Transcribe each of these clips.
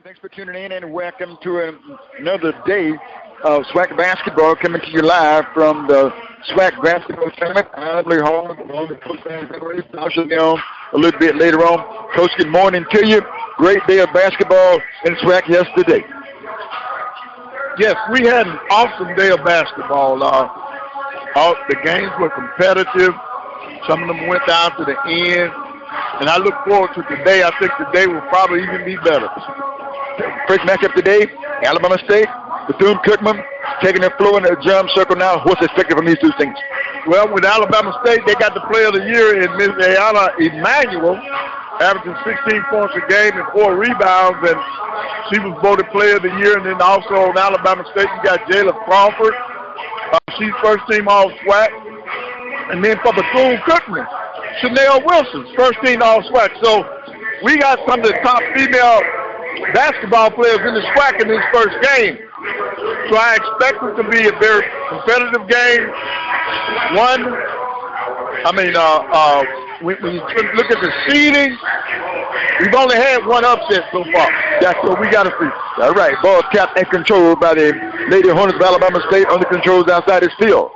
Thanks for tuning in and welcome to another day of SWAC basketball coming to you live from the SWAC basketball tournament. Adley Hall, along with Coach Van February. I'll show you on a little bit later on. Coach, good morning to you. Great day of basketball in SWAC yesterday. Yes, we had an awesome day of basketball. The games were competitive. Some of them went down to the end. And I look forward to today. I think today will probably even be better. First matchup today, Alabama State, Bethune-Cookman, taking their floor in the drum circle now. What's expected from these two teams? Well, with Alabama State, they got the player of the year in Miss Ayala Emmanuel, averaging 16 points a game and 4 rebounds, and she was voted player of the year. And then also on Alabama State, you got Jayla Crawford. She's first team all-SWAC. And then for Bethune-Cookman, Chanel Wilson, first team all-SWAC. So we got some of the top female basketball players in the SWAC in this first game. So I expect it to be a very competitive game. When you look at the seeding, we've only had one upset so far. That's what we got to see. All right, ball tapped and controlled by the Lady Hornets of Alabama State on the controls outside his field.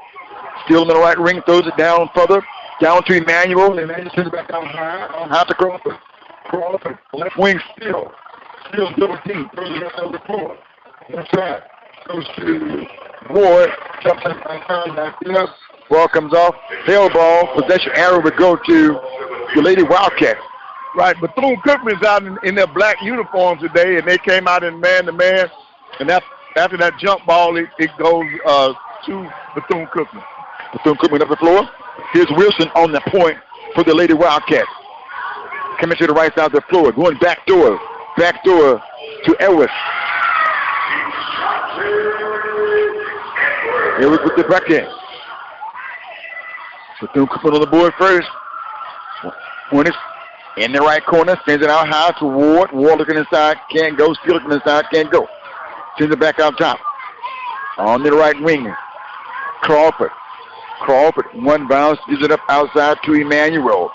Still in the right ring, throws it down further. Down to Emmanuel. Emmanuel sends it back down high to Crawford. Crawford, left wing still. Still double team. Throws it right on the floor. That's right. Goes to Ward. Jumps in. Ball comes off. Fail ball. Possession arrow would go to the Lady Wildcats. Right. Bethune-Cookman is out in their black uniforms today, and they came out in man-to-man. And after that jump ball, it goes to Bethune-Cookman. Bethune-Cookman up the floor. Here's Wilson on the point for the Lady Wildcats. Coming to the right side of the floor. Going back door to Ellis. Ellis with the backhand. Bethune-Cookman on the board first. Hornets in the right corner. Sends it out high to Ward. Ward looking inside. Can't go. Still looking inside. Can't go. Sends it back out top. On the right wing. Crawford, one bounce, gives it up outside to Emmanuel.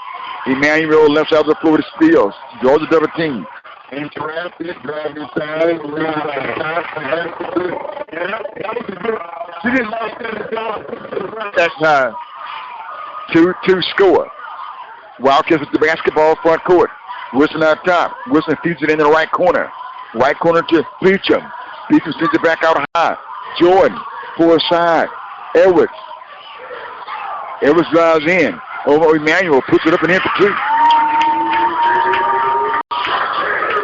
Emmanuel left side of the floor to Steele. Draws a double team. Interrupted, drive inside. She didn't like that time. 2-2 score. Wildcats with the basketball front court. Wilson out top. Wilson feeds it in the right corner. Right corner to Beecham. Beecham sends it back out high. Jordan, four side. Edwards drives in. Over Emmanuel, puts it up and in for two.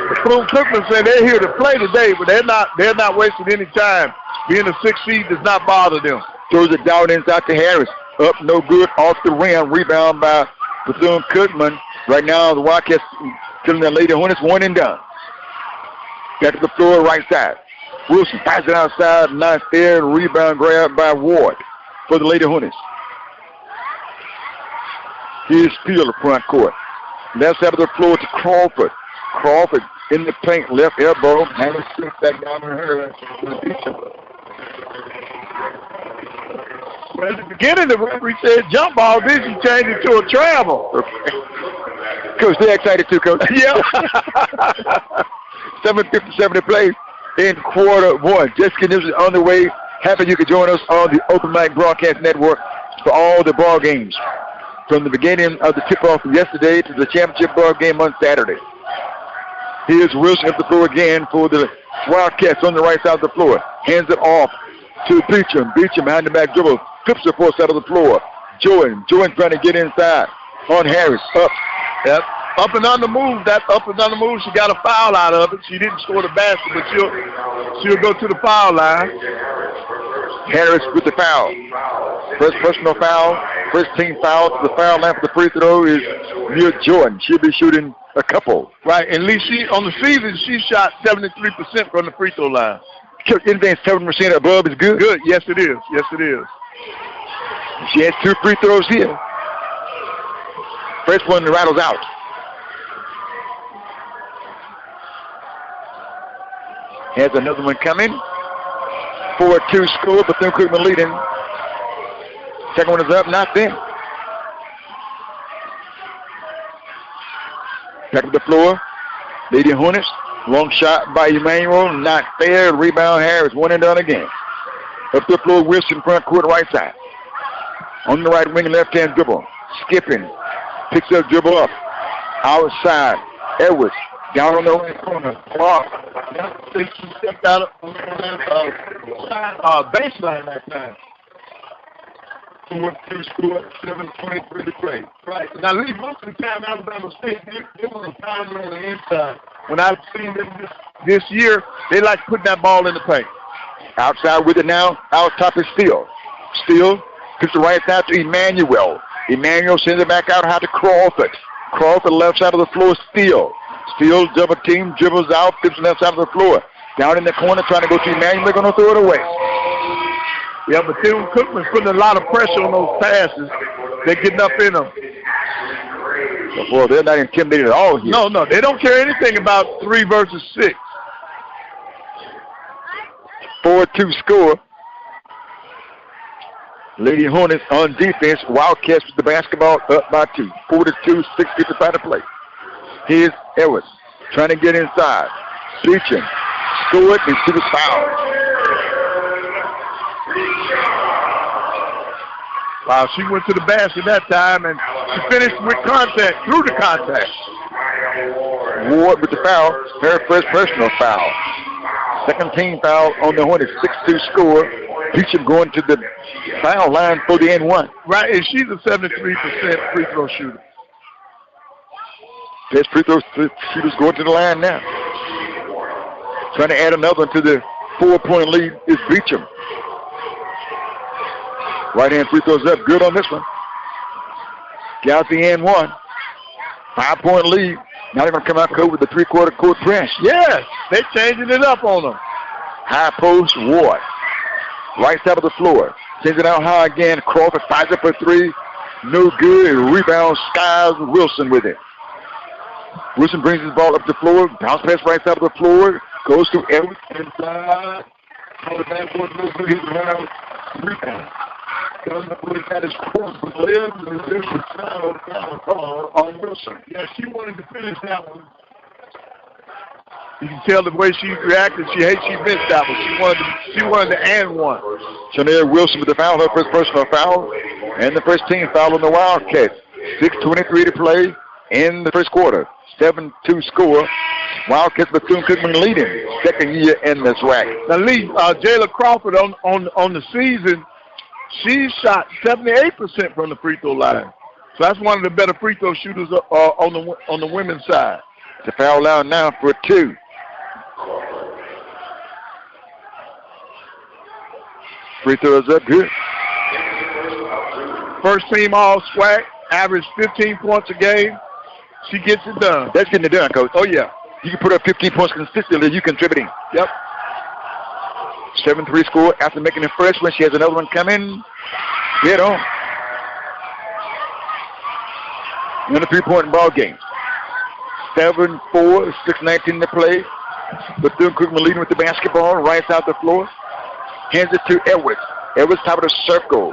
Bethune-Cookman said they're here to play today, but they're not wasting any time. Being a 6 seed does not bother them. Throws it down inside to Harris. Up, no good, off the rim. Rebound by Bethune-Cookman. Right now, the Wildcats killing the Lady Hornets, one and done. Back to the floor, right side. Wilson passes it outside, nice air, rebound grab by Ward for the Lady Hornets. Here's Steele front court. Left side of the floor to Crawford. Crawford in the paint, left elbow. Harris slips back down on her. Well, at the beginning, the referee said jump ball. Then she changed it to a travel. Coach, they're excited too, Coach. Yeah. 7:57 to play in quarter one. Just getting this on the way. Happy you could join us on the Open Mic Broadcast Network for all the ball games. From the beginning of the tip-off yesterday to the championship ball game on Saturday. Here's Wilson up the floor again for the Wildcats on the right side of the floor. Hands it off to Beecham. Beecham behind the back dribble. Flips the fourth side of the floor. Jordan trying to get inside on Harris. Up. Yep. Up and under move. That up and under move, she got a foul out of it. She didn't score the basket, but she'll go to the foul line. Harris with the foul. First personal foul. First team foul. The foul line for the free throw is near Jordan. She'll be shooting a couple. Right. At least on the season, she shot 73% from the free throw line. Anything 7% above is good? Good. Yes, it is. Yes, it is. She has 2 free throws here. First one rattles out. Has another one coming. 4-2 score. Bethune-Cookman leading. Second one is up, not then. Back to the floor. Lady Hornets Long shot by Emmanuel, not fair. Rebound Harris, one and done again. Up the floor, Wilson, front court, right side. On the right wing, left-hand dribble. Skipping. Picks up, dribble up. Outside. Edwards. Down on the right corner. Clark. She stepped out of baseline that time. 4-2 score, 7:23 to play. Right. Now, Lee, most of the time, Alabama State, they want to pound on the inside. When I've seen them this year, they like putting that ball in the paint. Outside with it now. Out top is Steele. Steele gives the right side to Emmanuel. Emmanuel sends it back out high to Crawford. Crawford left side of the floor. Steele. Steele double team, dribbles out, gives the left side of the floor. Down in the corner, trying to go to Emmanuel. They're going to throw it away. Yeah, but Bethune-Cookman's putting a lot of pressure on those passes. They're getting up in them. Well, they're not intimidated at all here. No, they don't care anything about 3 versus 6. 4-2 score. Lady Hornets on defense. Wildcats with the basketball up by 2. 4-2, 6:55 to play. Here's Edwards trying to get inside. Reaching. Score it and see the foul. Wow, she went to the basket that time, and she finished with contact, through the contact. Ward with the foul, her first personal foul. Second team foul on the Hornets, 6-2 score. Beecham going to the foul line for the N1. Right, and she's a 73% free throw shooter. Best free throw shooters going to the line now. Trying to add another one to the 4-point lead is Beecham. Right-hand free throws up. Good on this one. Got the N1. 5-point lead. Now they're going to come out court with the 3/4 court press. Yes, they're changing it up on them. High post, Ward. Right side of the floor. Sends it out high again. Crawford fires up for 3. No good. Rebound, Skies Wilson with it. Wilson brings his ball up the floor. Bounce pass right side of the floor. Goes to Edwards inside. On the backboard, goes to his round. Rebound. Doesn't put it at his court, but lives and there's a foul call on Wilson. Yeah, she wanted to finish that one. You can tell the way she reacted. She missed that one. She wanted to and one. Shanae Wilson with the foul, her first personal foul, and the first team foul on the Wildcats. 6:23 to play in the first quarter. 7-2 score. Wildcats Bethune-Cookman leading. Second year in this rack. Now, Lee, Jayla Crawford on the season, she shot 78% from the free throw line. So that's one of the better free throw shooters on the women's side. The foul line now for 2. Free throws up good. First team all SWAC, average 15 points a game. She gets it done. That's getting it done, Coach. Oh, yeah. You can put up 15 points consistently. You contributing. Yep. 7-3 score after making the first one. She has another one coming. Get on. In a 3-point ball game. 7-4, 6:19 to play. Bethune-Cookman leading with the basketball. Right out the floor. Hands it to Edwards. Edwards top of the circle.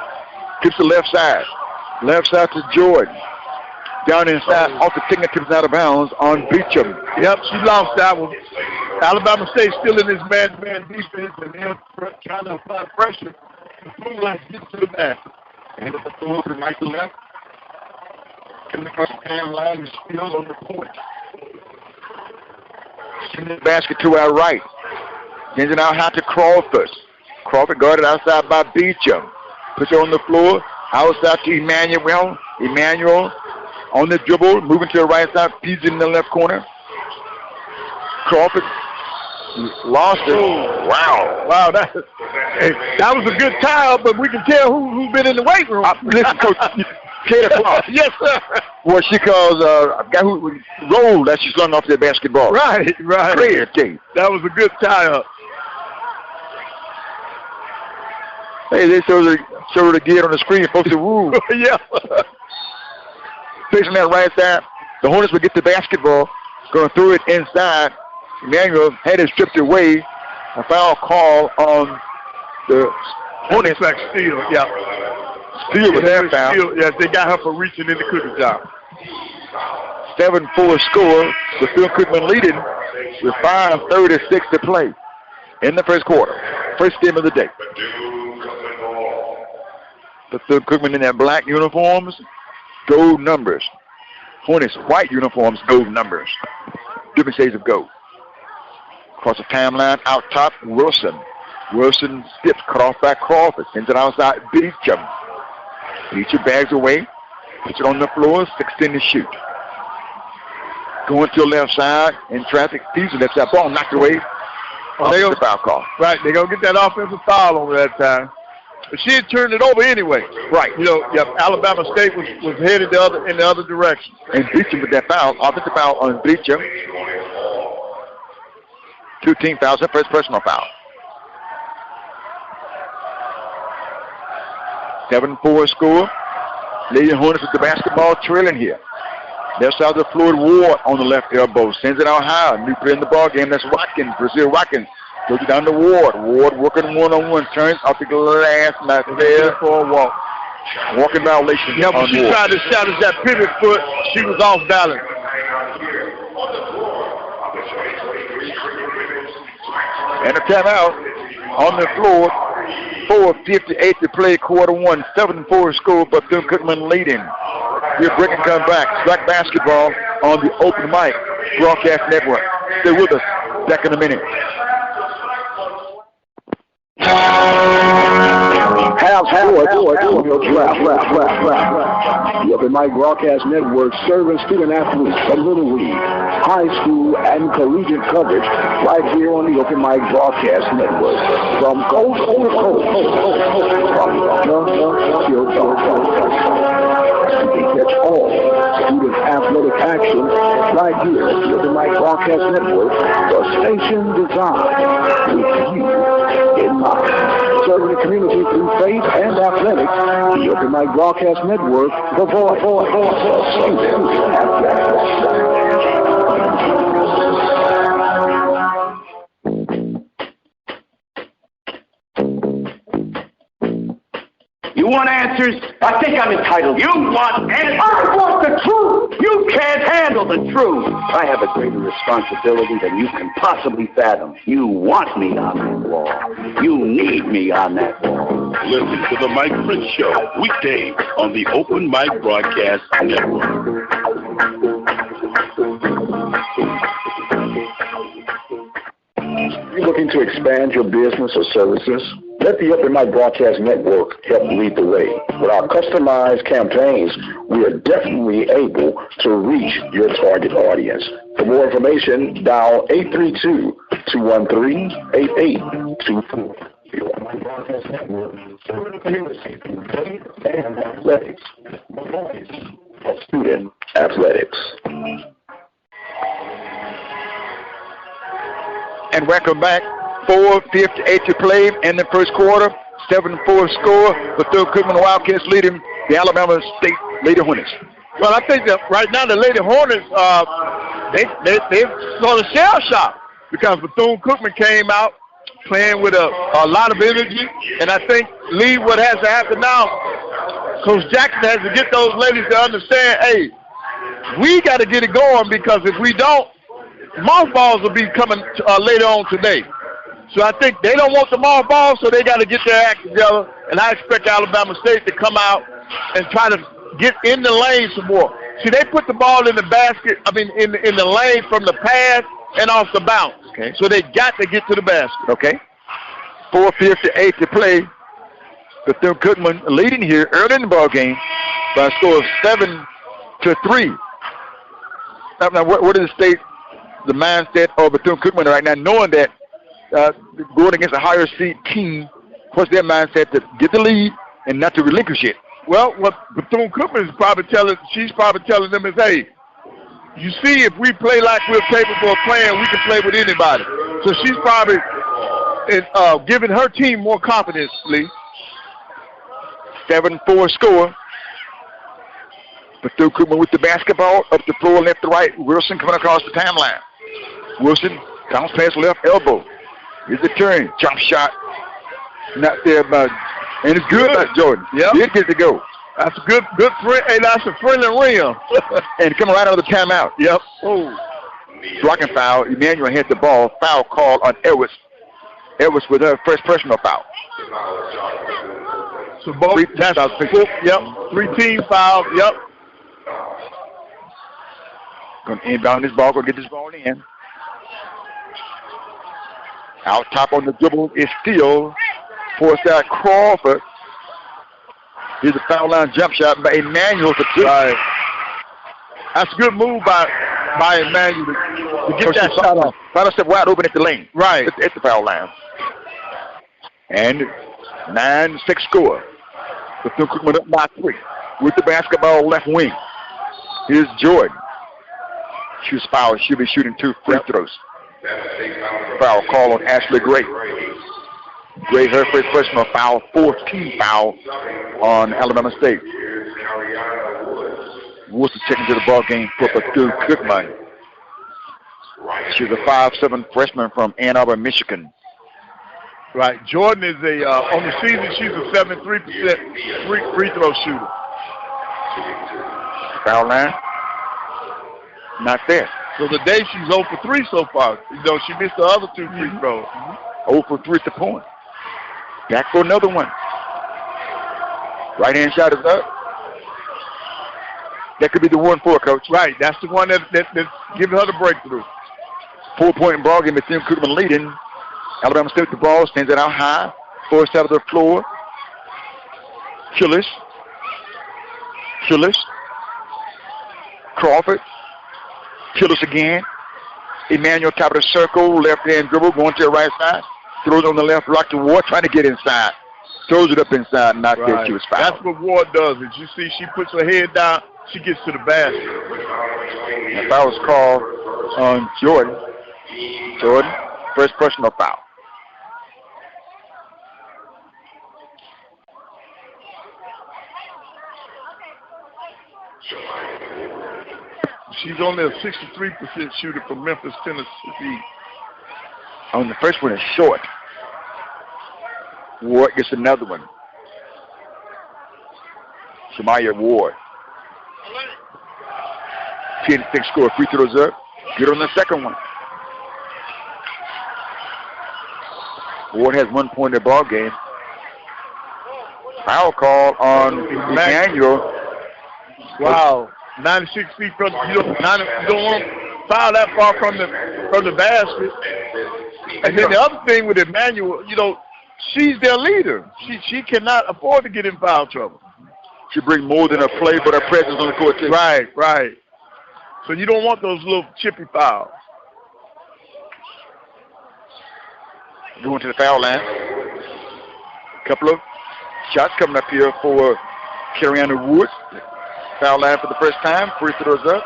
Keeps the left side. Left side to Jordan. Down inside, off the fingertips out of bounds on Beecham. Yep, she lost that one. Alabama State still in this man-to-man defense, and they're trying to apply pressure. The fool like get to the basket. And the throw from right to left. Coming across the pan line and still on the point. Sending the basket to our right. Sends it out high to Crawford. Crawford guarded outside by Beecham. Puts it on the floor. Outside to Emmanuel. Emmanuel on the dribble, moving to the right side, feeds in the left corner. Crawford lost it. Wow, that was a good tie-up, but we can tell who's been in the weight room. Listen, Coach, Kata Clark. Yes, sir. Well, she calls a guy who rolled that she slung off the basketball. Right. Clear, Kate. That was a good tie-up. Hey, they showed her again on the screen. Folks said, woo. Yeah. Facing that right side, the Hornets will get the basketball, going to throw it inside. Emmanuel had it stripped away. A foul call on the Hornets. Like Steele, yeah. Steele with that foul. Steele, yes, they got her for reaching in the cookie jar. 7-4 score. Bethune-Cookman leading with 5:36 to play in the first quarter. First game of the day. Bethune-Cookman in their black uniforms, gold numbers. Hornets white uniforms, gold numbers. Different shades of gold. Across the timeline, out top, Wilson. Wilson steps, cut off by Crawford. Sends it outside, Beecham. Beecham bags away, puts it on the floor, 16 to shoot. Going to the left side, in traffic, feeds the left side, ball knocked away. The foul call. Right, they're going to get that offensive foul over that time. But she had turned it over anyway. Right. You know, Alabama State was headed in the other direction. And Beecham with that foul, offensive foul on Beecham. 2 team fouls, her first personal foul. 7-4 score. Lady Hornets with the basketball trailing here. Left side of the floor, Ward on the left elbow. Sends it out high. New player in the ball game. That's Watkins, Brazil Watkins. Goes it down to Ward. Ward working one-on-one. Turns off the glass. Not there for a walk. Walking violation. Yeah, but she tried to challenge that pivot foot. She was off balance. And a timeout on the floor. 4:58 to play, quarter one. 7-4 score, but Bethune-Cookman leading. We're breaking come back. Black basketball on the Open Mic Broadcast Network. Stay with us. Back in a minute. Have sports on your draft. The Open Mic Broadcast Network serving student athletes from Little League, high school, and collegiate coverage right here on the Open Mic Broadcast Network. From coast to coast, you can catch all student athletic action right here at the Open Mic Broadcast Network, the station designed with you in mind. Serving the community through faith and athletics, the Open Mic Broadcast Network, the voice of student athletics. You want answers? I think I'm entitled. You want answers? I want the truth. You can't handle the truth. I have a greater responsibility than you can possibly fathom. You want me on that wall. You need me on that wall. Listen to the Mike Prince Show, weekdays on the Open Mic Broadcast Network. You're looking to expand your business or services? Let the Open Mic Broadcast Network help lead the way. With our customized campaigns, we are definitely able to reach your target audience. For more information, dial 832-213-8824. The Open Mic Broadcast Network, serving the community through faith and athletics. The voice of student athletics. And welcome back. 4:58 to play in the first quarter. 7-4 score. Bethune-Cookman Wildcats leading the Alabama State Lady Hornets. Well, I think that right now the Lady Hornets, they've sort of shell shocked because Bethune-Cookman came out playing with a lot of energy, and I think, Lee, what has to happen now, Coach Jackson has to get those ladies to understand, hey, we got to get it going because if we don't, mothballs will be coming later on today. So I think they don't want the mothballs, so they got to get their act together. And I expect Alabama State to come out and try to get in the lane some more. See, they put the ball in the basket, in the lane from the pass and off the bounce. Okay. So they got to get to the basket. Okay. 4:58 to play. Bethune-Cookman leading here early in the ball game by a score of 7-3. Now, what is the mindset of Bethune-Cookman right now, knowing that going against a higher seed team, what's their mindset to get the lead and not to relinquish it? Well, what Bethune-Cookman is probably telling them is, hey, you see, if we play like we're capable of playing, we can play with anybody. So she's probably giving her team more confidence, Lee. 7-4 score. Bethune-Cookman with the basketball up the floor, left to right. Wilson coming across the timeline. Wilson bounce pass left elbow. Here's the turn. Jump shot. Not there by, and it's good by Jordan. Yep. Did get to go. That's a good friend. Hey, that's a friendly rim. And coming right out of the timeout. Yep. Oh. Blocking foul. Emmanuel hit the ball. Foul call on Edwards. Edwards with her first personal foul. So both, that's yep, 3 team fouls, yep. Going to inbound this ball, going to get this ball in. Out top on the dribble is Steele. Forced out Crawford. Here's a foul line jump shot by Emmanuel for 2. Right. That's a good move by Emmanuel to get that shot off. Final step wide open at the lane. Right. At the foul line. And 9-6 score. Bethune-Cookman up by 3. With the basketball left wing. Here's Jordan. Shoots foul. She'll be shooting 2 free throws. Foul call on Ashley Gray. Gray, her first personal foul, 14 foul on Alabama State. Woods is checking to the ball game for Bethune-Cookman. She's a 5'7" freshman from Ann Arbor, Michigan. Right. Jordan is on the season, she's a 73% free throw shooter. Foul line. Not there. So today she's 0 for 3 so far. You know, she missed the other 2 free throws. 0 for 3 at the point. Back for another one. Right hand shot is up. That could be the 1-4, Coach. Right. That's the one that's giving her the breakthrough. 4-point ball game. Bethune-Cookman leading. Alabama State with the ball. Stands it out high. Forced out of the floor. Killis. Crawford. Killis again. Emmanuel top of the circle. Left hand dribble. Going to the right side. Throws on the left. Rock to Ward. Trying to get inside. Throws it up inside. Not there. She was fouled. That's what Ward does. As you see, she puts her head down. She gets to the basket. The foul was called on Jordan. Jordan, first personal foul. She's only a 63% shooter from Memphis, Tennessee. On the first one is short. Ward gets another one. Shamaya Ward. 10-6 score. Free throws up. Good on the second one. Ward has 1 point in the ball game. Foul call on Emmanuel. Wow. 96 feet from you don't want to foul that far from the basket. And then the other thing with Emmanuel, you know, she's their leader. She cannot afford to get in foul trouble. She brings more than her play, but her presence on the court too. Right. So you don't want those little chippy fouls. Going to the foul line. Couple of shots coming up here for Carriana Woods. Foul line for the first time. Free throws up.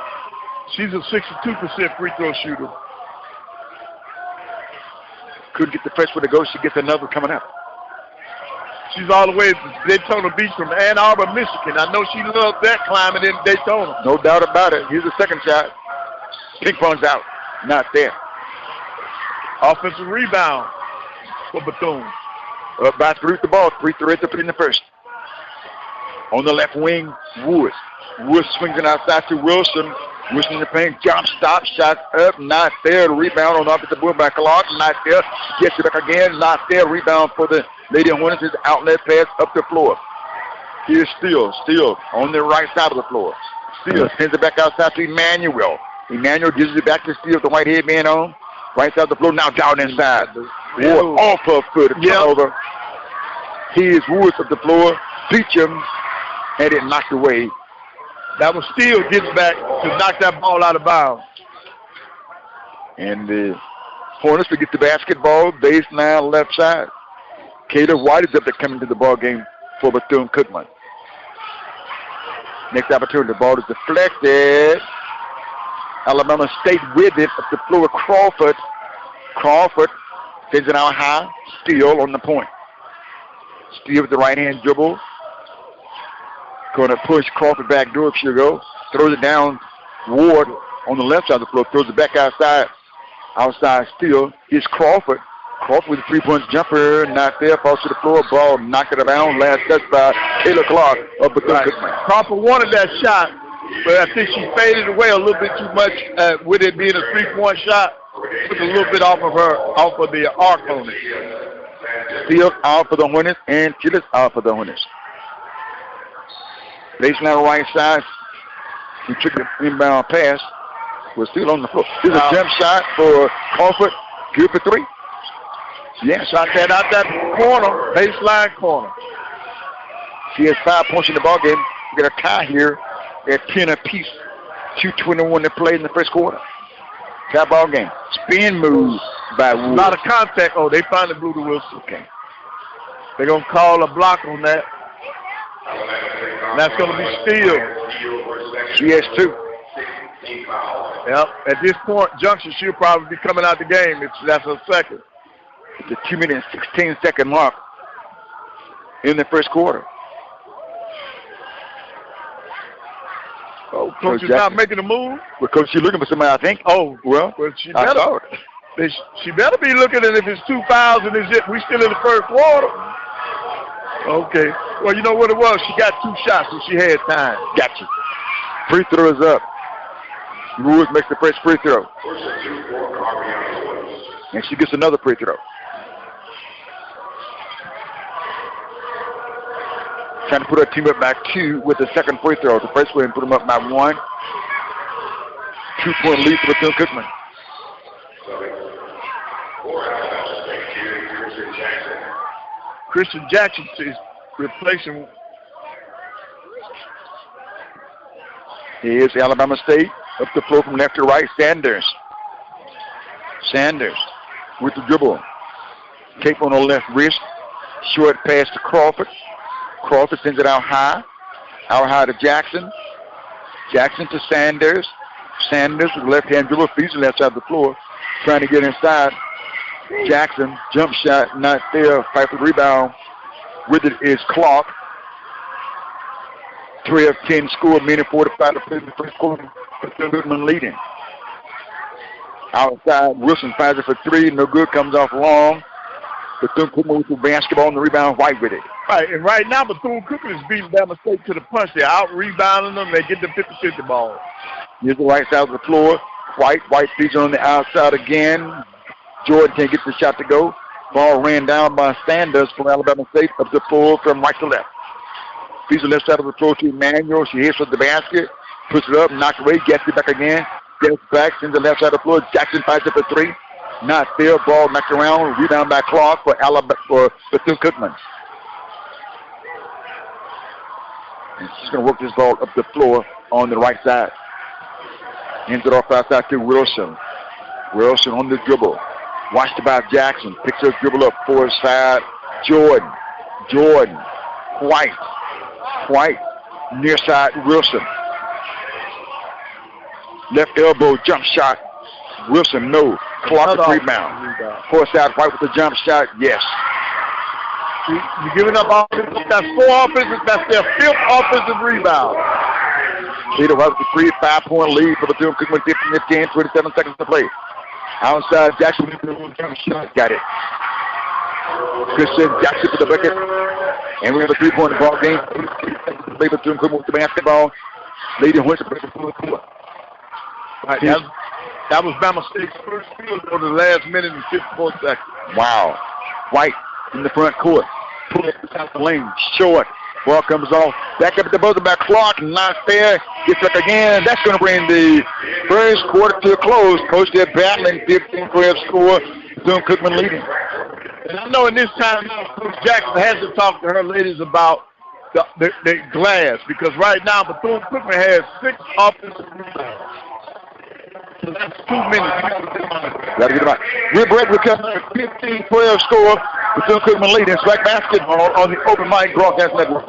She's a 62% free throw shooter. Couldn't get the first one to go. She gets another coming up. She's all the way to Daytona Beach from Ann Arbor, Michigan. I know she loves that climbing in Daytona. No doubt about it. Here's the second shot. Ping pong's out. Not there. Offensive rebound for Bethune. Up by 3 with the ball. 3-3 to put in the first. On the left wing, Woods. Woods swings it outside to Wilson. Wilson in the paint. Jump stop. Shot up. Not there. Rebound on the offensive board by Clark. Not there. Gets it back again. Not there. Rebound for the Lady Hornets. His outlet pass up the floor. Here's Steele. Steele on the right side of the floor. Steele sends it back outside to Emmanuel. Emmanuel gives it back to Steele with the white headband on. Right side of the floor. Now down inside. Ward off her foot. Turnover. Here's Woods up the floor. Beecham had it knocked away. That was Steele gets back to knock that ball out of bounds. And the Hornets will get the basketball. Baseline left side. Kayla White is up there coming to the ball game for Bethune-Cookman. Next opportunity, the ball is deflected. Alabama State with it up the floor. Crawford sends it out high. Steele on the point. Steele with the right hand dribble. Going to push Crawford back door if she'll go. Throws it down. Ward on the left side of the floor. Throws it back outside. Outside Steele. Here's Crawford. Crawford with a 3-point jumper. Not there. Falls to the floor. Ball knocked it around. Last touch by Kayla Clark of Bethune-Cookman. Crawford wanted that shot. but I think she faded away a little bit too much with it being a 3-point shot. Took a little bit off of the arc on it. Steele out for the Hornets and Chillis out for the Hornets. Baseline right side. He took the inbound pass. We're still on the floor. Here's a jump shot for Crawford. Good for 3. Yeah, shot that out that corner, baseline corner. She has 5 points in the ball game. We got a tie here at 10 apiece. 2:21 to play in the first quarter. Tie ball game. Spin move by Wood. A lot of contact. Oh, they finally blew the whistle. Okay. They're going to call a block on that. And that's going to be Steele. She has 2. Yep. At this point, Junction, she'll probably be coming out the game if that's her second. It's a 2-minute and 16-second mark in the first quarter. Oh, Coach is not making a move? Well, Coach, she's looking for somebody, I think. Oh, well she better be looking at if it's 2 fouls and we still in the first quarter. Okay. Well, you know what it was? She got 2 shots and she had time. Gotcha. Free throw is up. Woods makes the first free throw. And she gets another free throw. Trying to put her team up by 2 with the second free throw. The first one put them up by 1. 2-point lead for Bethune-Cookman. Christian Jackson is replacing. Here's Alabama State. Up the floor from left to right. Sanders with the dribble. Cape on the left wrist. Short pass to Crawford. Crawford sends it out high to Jackson. Jackson to Sanders. Sanders with left-hand dribble, feeds the left side of the floor, trying to get inside. Jackson, jump shot, not there. Fight for the rebound. With it is Clark. 3 of 10 score, minute 45 to play in the first quarter. Bethune-Cookman leading. Outside, Wilson finds it for 3. No good, comes off long. Bethune-Cookman with the basketball and the rebound, White with it. Right, and right now Bethune-Cookman is beating Alabama State to the punch. They're out-rebounding them. They get the 50-50 ball. Here's the right side of the floor. White feeds on the outside again. Jordan can't get the shot to go. Ball ran down by Sanders from Alabama State up the floor from right to left. Feeds the left side of the floor to Emmanuel. She hits with the basket. Puts it up, knocks away, gets it back again. Gets back, sends the left side of the floor. Jackson fights it for 3. Not there. Ball knocked around. Rebound by Clark for Bethune-Cookman. And she's going to work this ball up the floor on the right side. Hands it off outside to Wilson. Wilson on the dribble. Watched by Jackson. Picks her dribble up forward side. Jordan. White. Near side Wilson. Left elbow jump shot. Wilson, no. Clark with rebound. Force out White with the jump shot. Yes. You're giving up offensive. That's 4 offensive. That's their 5th offensive rebound. Peter White with the 5-point lead for Bethune-Cookman. 15, 27 seconds to play. Outside Jackson with the jump shot. Got it. Christian Jackson for the bucket. And we have a 3-point ball game. Play Bethune-Cookman with the basketball. Lady Hornets to break the floor. Right, that was Bama State's first field goal the last minute and 54 seconds. Wow. White in the front court. Pull it out the lane. Short. Ball comes off. Back up at the buzzer by Clark. Not there. Gets up again. That's going to bring the first quarter to a close. Coach, they're battling. 15-12 score. Bethune-Cookman leading. And I know in this time, Coach Jackson has to talk to her ladies about the glass, because right now Bethune-Cookman has 6 offensive rebounds. So that's 2 minutes. Got to get it right. We're break. We're coming 15-12 score. Bethune-Cookman leading. Swag basketball on the Open Mic Broadcast Network.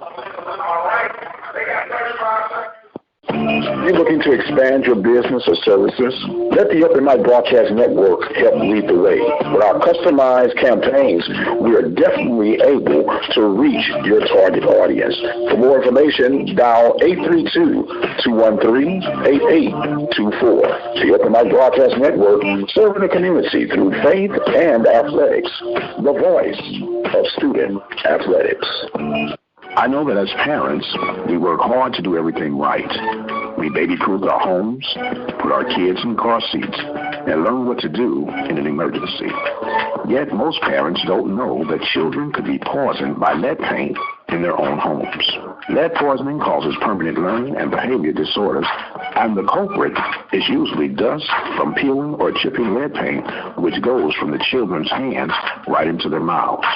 You're looking to expand your business or services? Let the Open Mic Broadcast Network help lead the way. With our customized campaigns, we are definitely able to reach your target audience. For more information, dial 832-213-8824. The Open Mic Broadcast Network, serving the community through faith and athletics. The voice of student athletics. I know that as parents, we work hard to do everything right. We baby-proof our homes, put our kids in car seats, and learn what to do in an emergency. Yet most parents don't know that children could be poisoned by lead paint in their own homes. Lead poisoning causes permanent learning and behavior disorders, and the culprit is usually dust from peeling or chipping lead paint, which goes from the children's hands right into their mouths.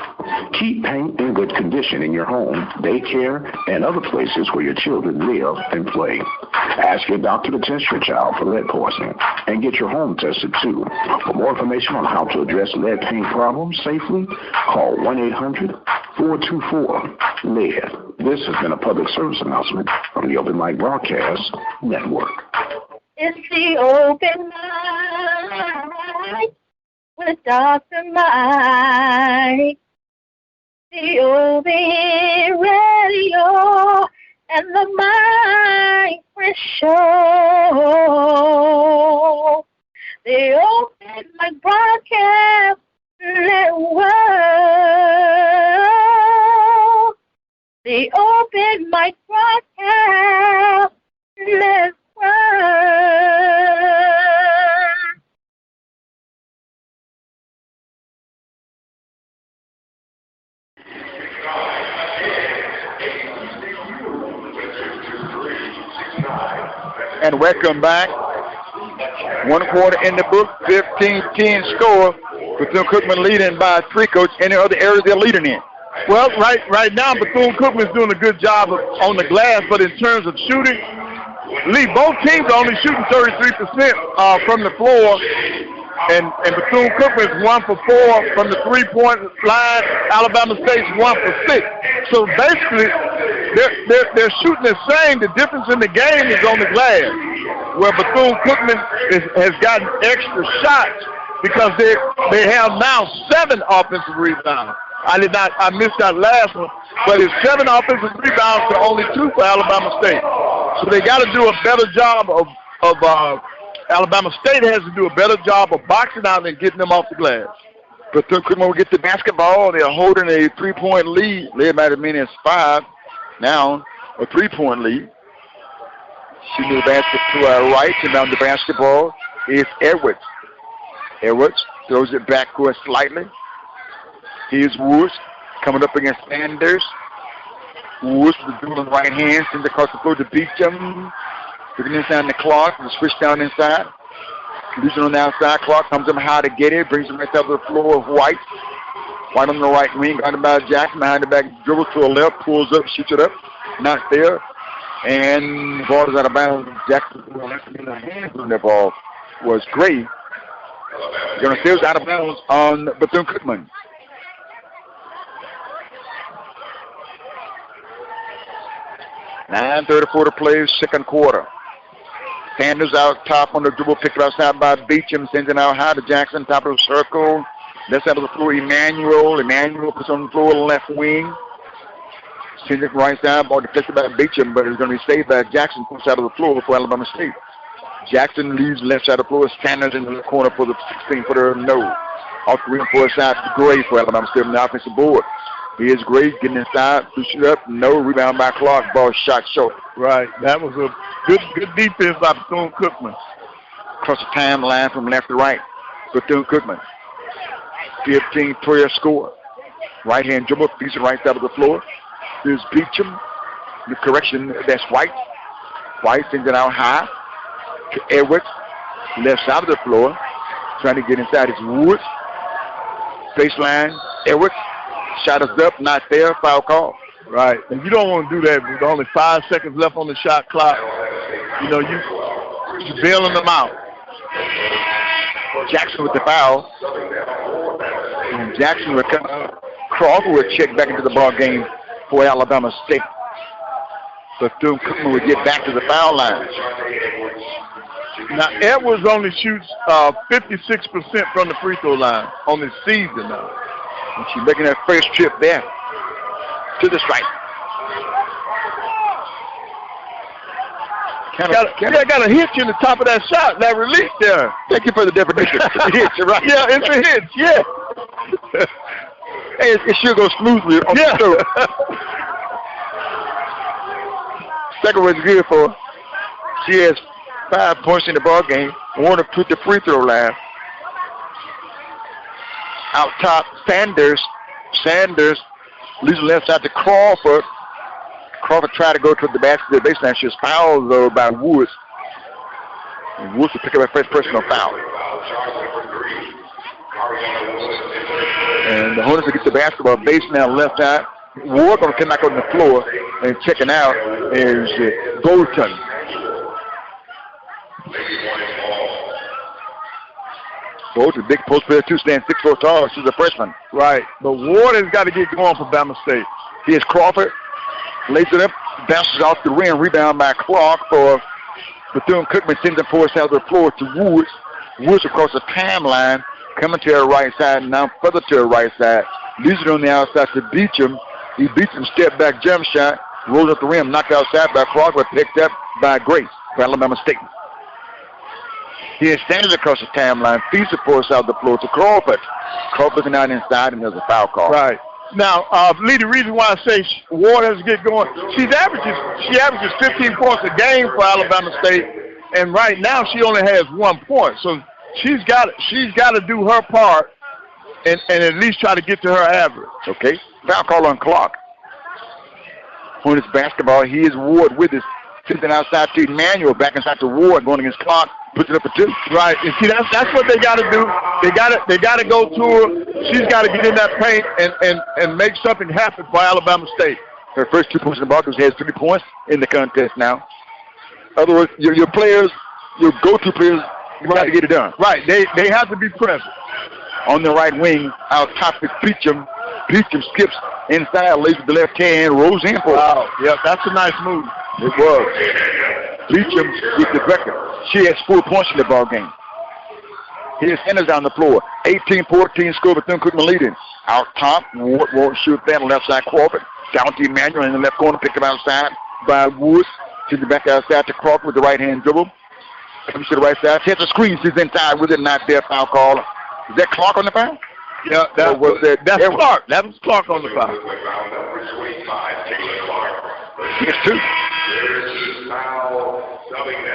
Keep paint in good condition in your home, daycare, and other places where your children live and play. Ask your doctor to test your child for lead poisoning and get your home tested too. For more information on how to address lead paint problems safely, call 1-800-424-LEAD. This has been a public service announcement from the Open Mic Broadcast Network. It's the Open Mic with Dr. Mike. The Open Radio and the Mike Chris Show. The Open Mic Broadcast Network. The Open Mic Broadcast Network. And welcome back. 1 quarter in the book, 15-10 score. Bethune-Cookman leading by 3, Coach. Any other areas they're leading in? Well, right now, Bethune-Cookman's doing a good job on the glass, but in terms of shooting, both teams are only shooting 33% from the floor, and Bethune-Cookman's 1 for 4 from the 3-point line. Alabama State's 1 for 6. So basically, they're shooting the same. The difference in the game is on the glass, where Bethune-Cookman has gotten extra shots because they have now 7 offensive rebounds. I missed that last one, but it's 7 offensive rebounds to only 2 for Alabama State. So they got to do a better job of Alabama State has to do a better job of boxing out and getting them off the glass. Bethune-Cookman will get the basketball. They're holding a 3-point lead. Led by the minutes 5. Now a 3-point lead. Shooting the basket to our right, and down the basketball is Edwards. Edwards throws it backcourt slightly. Here's Woods coming up against Sanders. Woods with the dribble on the right hand, sends across the floor to Beecham. Looking inside the clock, the switch down inside. Losing on the outside, Clark comes up high to get it, brings him right down to the floor of White. White on the right wing, guarded by Jackson, behind the back, dribble to the left, pulls up, shoots it up, not there. And the ball is out of bounds. Jackson in the hands on that ball was Gray. Gonna say it's out of bounds on Bethune-Cookman. .9:34 to play, second quarter. Sanders out top on the dribble, picked up outside by Beecham, sends it out high to Jackson, top of the circle. Left side of the floor, Emmanuel. Emmanuel puts on the floor, left wing. Sends it right side, ball deflected by Beecham, but it's going to be saved by Jackson, puts out of the floor for Alabama State. Jackson leaves left side of the floor, Sanders in the corner for the 16-footer, no. Off the rim for a side to Gray for Alabama State on the offensive board. Here's Gray getting inside, push it up, no. Rebound by Clark, ball shot short. Right, that was a good defense by Bethune-Cookman. Across the timeline from left to right, Bethune-Cookman. 15-player score. Right-hand dribble, piece of right side of the floor. Here's Beecham. The correction, that's White. White sends it out high to Edwards. Left side of the floor. Trying to get inside is Woods. Baseline, Edwards. Shot is up, not there, foul call. Right, and you don't want to do that with only 5 seconds left on the shot clock. You know, you're bailing them out. Jackson with the foul. And Jackson will come out. Crawford will check back into the ball game for Alabama State. Bethune-Cookman will get back to the foul line. Now, Edwards only shoots 56% from the free throw line on this season now. And she's making that first trip there to the strike. Got a hitch in the top of that shot, that release there. Thank you for the definition. Hitch, right? Yeah, it's a hitch, yeah. Hey, it should go smoothly on the throw. Second one's good for She has 5 points in the ball game. Warner put the free throw line. Out top, Sanders. Sanders leaves the left side to Crawford. Crawford tried to go to the basket to the baseline. She was fouled, though, by Woods. And Woods will pick up a first personal foul. And the Hornets will get the basketball baseline left side. Ward going to come back on the floor and checking out is Bolton. Bolton, big post player, too, standing 6'4" tall. She's a freshman. Right. But Ward has got to get going for Bama State. Here's Crawford. Lays it up, bounces off the rim, rebound by Clark for Bethune-Cookman, sends it forward side of the floor to Woods. Woods across the timeline, coming to her right side, now further to her right side. Leaves it on the outside to Beecham. He beats him, step back jump shot, rolls up the rim, knocked outside by Clark, but picked up by Grace for Alabama State. He stands across the timeline, feeds the forward side of the floor to Crawford. Crawford looking out inside, and there's a foul call. Right. Now, Lee, the reason why I say Ward has to get going, she averages 15 points a game for Alabama State, and right now she only has 1 point. So she's got to do her part and at least try to get to her average. Okay. Foul call on Clark. Hornets basketball. He is Ward with us. Sitting outside to Emmanuel, back inside to Ward, going against Clark. Puts it up for 2. Right. And see, that's what they got to do. They got to go to her. She's got to get in that paint and make something happen for Alabama State. Her first 2 points in the ball, she has 3 points in the contest now. In other words, your players, your go-to players, got to get it done. Right. They have to be present. On the right wing, out top is Beecham. Beecham skips inside, lays with the left hand, rolls in for it. Wow. Yep, that's a nice move. It was. Beecham with the record. She has 4 points in the ball game. Here's Sanders down the floor. 18-14 score, Bethune-Cookman leading. Out top, Ward won't shoot that. Left side, Crawford. Down to Emmanuel in the left corner, picked up outside by Woods. She's back outside to Crawford with the right-hand dribble. Comes to the right side. Hits a screen. She's inside with it. Not there. Foul call. Is that Clark on the foul? Yeah, that's Clark. That was Clark on the foul. Yes, 2.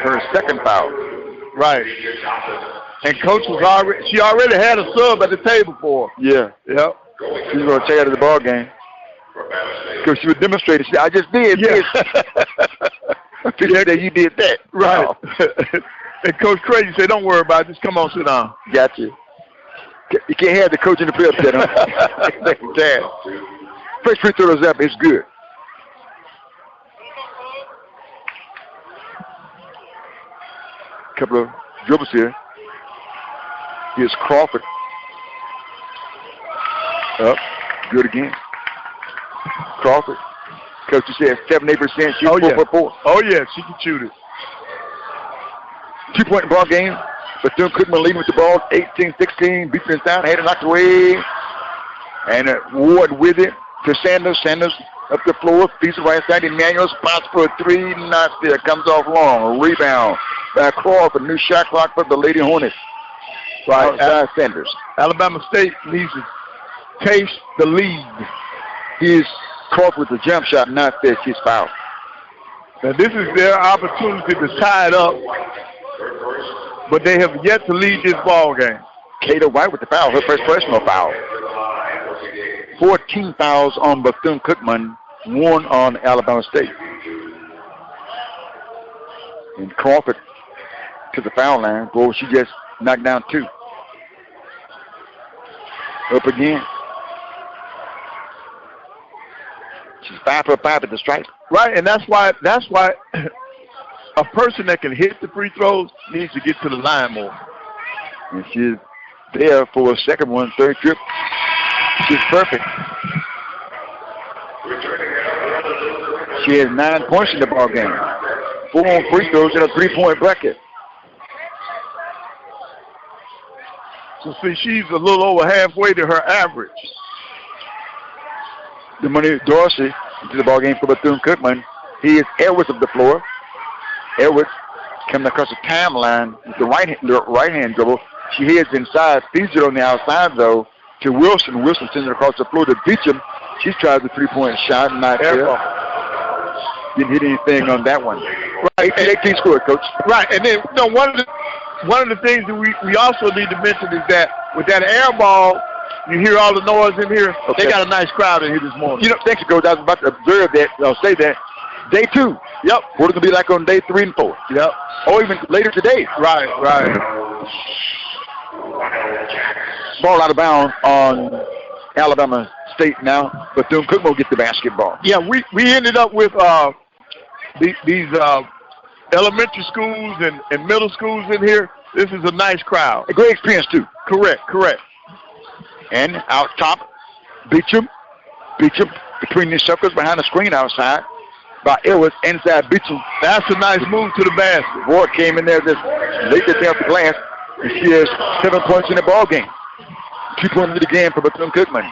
Her second foul. Right. And coach she already had a sub at the table for her. Yeah. Yep. She's going to take out of the ball game. Because she was demonstrating. She said, I just did this. That you did that. Right. And Coach Crazy said, don't worry about it. Just come on, sit down. Got you. You can't have the coach in the play upset, huh? First free throw is up. It's good. Couple of dribbles here. Here's Crawford. Up. Good again. Crawford. Coach, you said 7-8%. She's 4-4. Oh, yeah. She can shoot it. 2-point ball game. Bethune-Cookman leading with the ball, 18-16. Beats inside, had it knocked away. And Ward with it to Sanders. Sanders up the floor, feeds the right side. Emmanuel spots for a 3, not there. Comes off long. A rebound by Crawford. New shot clock for the Lady Hornets. Right, outside Sanders. Alabama State needs to taste the lead. Here's Crawford with the jump shot, not there. She's fouled. Now this is their opportunity to tie it up, but they have yet to lead this ball game. Kata White with the foul, her first personal foul. 14 fouls on Bethune-Cookman, 1 on Alabama State. And Crawford to the foul line. Boy, she just knocked down 2. Up again. She's 5 for 5 at the stripe. Right, and that's why a person that can hit the free throws needs to get to the line more. And she's there for a second one, third trip. She's perfect. She has 9 points in the ball game. 4 on free throws in a 3-point bracket. So see, she's a little over halfway to her average. The money Dorsey into the ball game for Bethune-Cookman. He is Edwards of the floor. Edwards coming across the timeline with the right hand dribble. She heads inside, feeds it on the outside though to Wilson. Wilson sends it across the floor to Beecham. She tries the 3-point shot, not there. Didn't hit anything on that one. Right, 18 score, Coach. Right, and then one of the things that we also need to mention is that with that air ball, you hear all the noise in here. Okay. They got a nice crowd in here this morning. Thank you, Coach. I was about to observe that. I'll say that. Day 2. Yep. What it's going to be like on day 3 and 4. Yep. Or even later today. Right. Ball out of bounds on Alabama State now. Bethune-Cookman will get the basketball. Yeah, we ended up with these elementary schools and middle schools in here. This is a nice crowd. A great experience, too. Correct. And out top, Beecham between the circles behind the screen outside by Edwards inside Beecham. That's a nice move to the basket. Ward came in there just laid it down the glass, and she has 7 points in the ball game. 2 points in the game for Bethune-Cookman.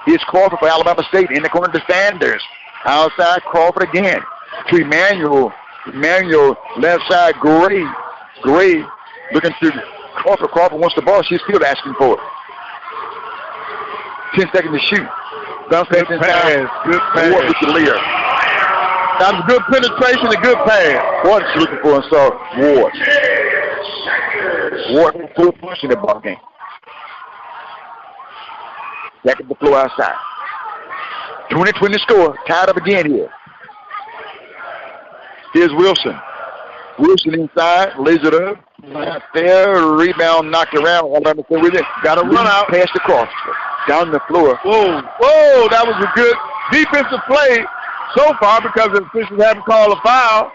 Here's Crawford for Alabama State in the corner to Sanders. Outside, Crawford again to Emmanuel. Emmanuel left side, Gray looking to Crawford. Crawford wants the ball. She's still asking for it. 10 seconds to shoot. Bounce pass inside. Good pass. Ward with the leader. That was good penetration and good pass. What is she looking for and saw Ward. Ward had 4 points in the ball game. Back at the floor outside. 20-20 score. Tied up again here. Here's Wilson. Wilson inside, lays it up. Not there. Rebound knocked around. Alabama State with it. Got a run out. Pass across. Down the floor. Whoa, that was a good defensive play so far because the officials haven't called a foul.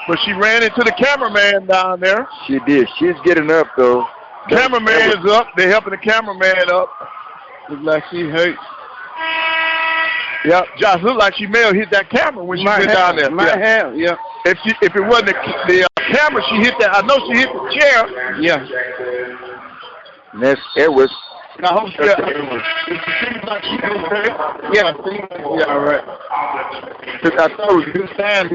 But she ran into the cameraman down there. She did. She's getting up, though. Cameraman is up. They're helping the cameraman up. Looks like she hurt. Yeah, Josh, looked like she may have hit that camera when she went down there. Yeah. If it wasn't the camera, she hit that. I know she hit the chair. Yeah. And that's Edwards. I hope she got Yeah, all right. I thought it was a good sign.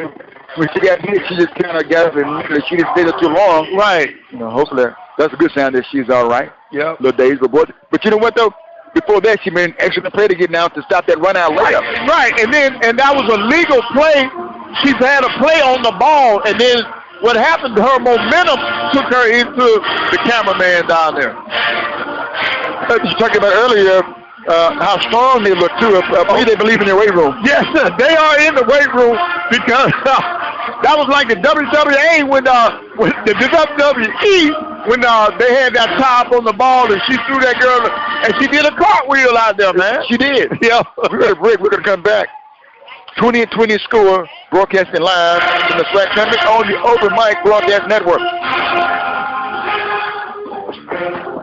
When she got hit, she just kind of got up and she didn't stay there too long. Right. Hopefully that's a good sign that she's all right. Yeah. Little days, but you know what though? Before that, she made an excellent play to get down to stop that run out layup. Right, and that was a legal play. She's had a play on the ball, and then what happened? Her momentum took her into the cameraman down there. You talking about earlier how strong they look too. They believe in their weight room. Yes, they are in the weight room because that was like the WWA when the WWE when they had that top on the ball and she threw that girl and she did a cartwheel out there, man. She did. Yeah. We're going to break. We're going to come back. 20-20 score, broadcasting live from the SWAC tournament on the Open Mic Broadcast Network.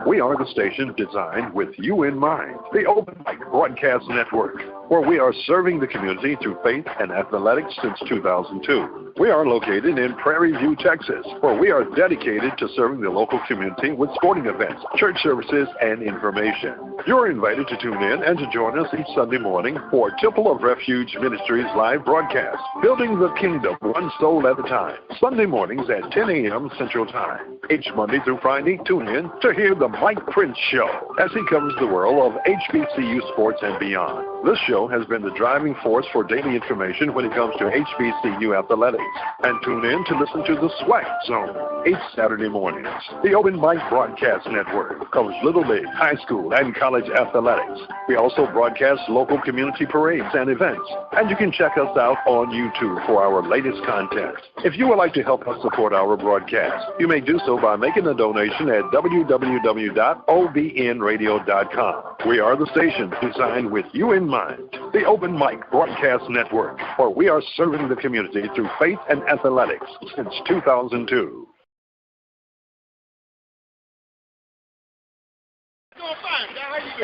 We are the station designed with you in mind, the Open Mic Broadcast Network, where we are serving the community through faith and athletics since 2002. We are located in Prairie View, Texas, where we are dedicated to serving the local community with sporting events, church services, and information. You're invited to tune in and to join us each Sunday morning for Temple of Refuge Ministries live broadcast, Building the Kingdom one soul at a time, Sunday mornings at 10 a.m. Central Time. Each Monday through Friday, tune in to hear the Mike Prince Show as he covers the world of HBCU sports and beyond. This show has been the driving force for daily information when it comes to HBCU athletics. And tune in to listen to the SWAC Zone each Saturday mornings. The Open Mic Broadcast Network covers Little League, high school, and college athletics. We also broadcast local community parades and events. And you can check us out on YouTube for our latest content. If you would like to help us support our broadcast, you may do so by making a donation at www.obnradio.com. We are the station designed with you in mind, the Open Mic Broadcast Network, where we are serving the community through faith and athletics since 2002.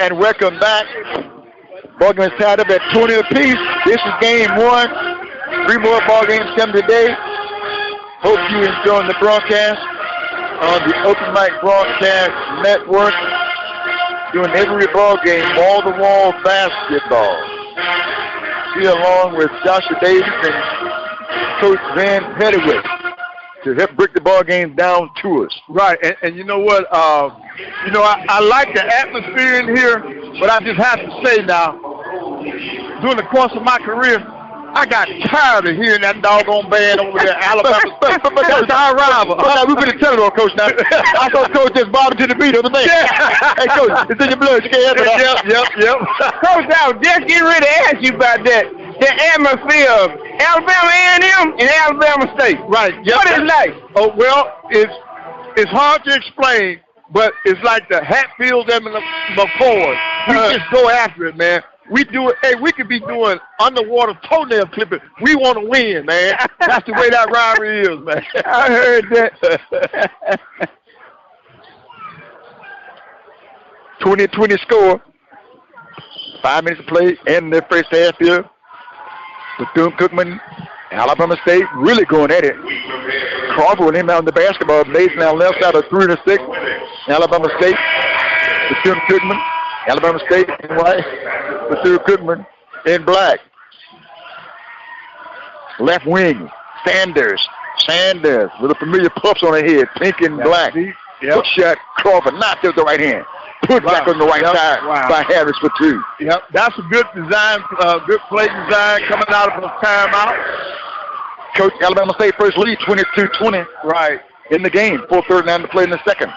And welcome back. Ball games tied up at 20 apiece. This is game 1. 3 more ball games come today. Hope you enjoying the broadcast on the Open Mic Broadcast Network. Doing every ball game, wall-to-wall basketball. Here along with Joshua Davis and Coach Van Pettiwick to help break the ball game down to us. Right, and you know what? I like the atmosphere in here, but I just have to say now, during the course of my career, I got tired of hearing that doggone band over there, Alabama. But that's our rival. But we've been telling you, Coach, now. I thought Coach just bobbed to the beat of the thing. Yeah. Hey, Coach, it's in your blood. You can't have it. Yep. Coach, I was just getting ready to ask you about that. The atmosphere of Alabama A&M and Alabama State. Right. Yep. What is it like? Oh, well, it's hard to explain, but it's like the Hatfields and the McCoys. We just go after it, man. We do it. Hey, we could be doing underwater toenail clipping. We want to win, man. That's the way that rivalry is, man. I heard that. 20-20 score. 5 minutes to play in the first half here. Bethune-Cookman, Alabama State really going at it. Crawford with him out in the basketball. Mason on left side of 3 to 6. Alabama State. Bethune-Cookman. Alabama State in white. Bethune-Cookman in black. Left wing. Sanders with a familiar puffs on her head. Pink and black. Yep. Hook shot. Crawford knocked it with the right hand. Put back on the right side by Harris for 2. Yep, that's a good design, good play design coming out of a timeout. Coach, Alabama State first lead, 22-20. Right. In the game, 4:39 to play in the second.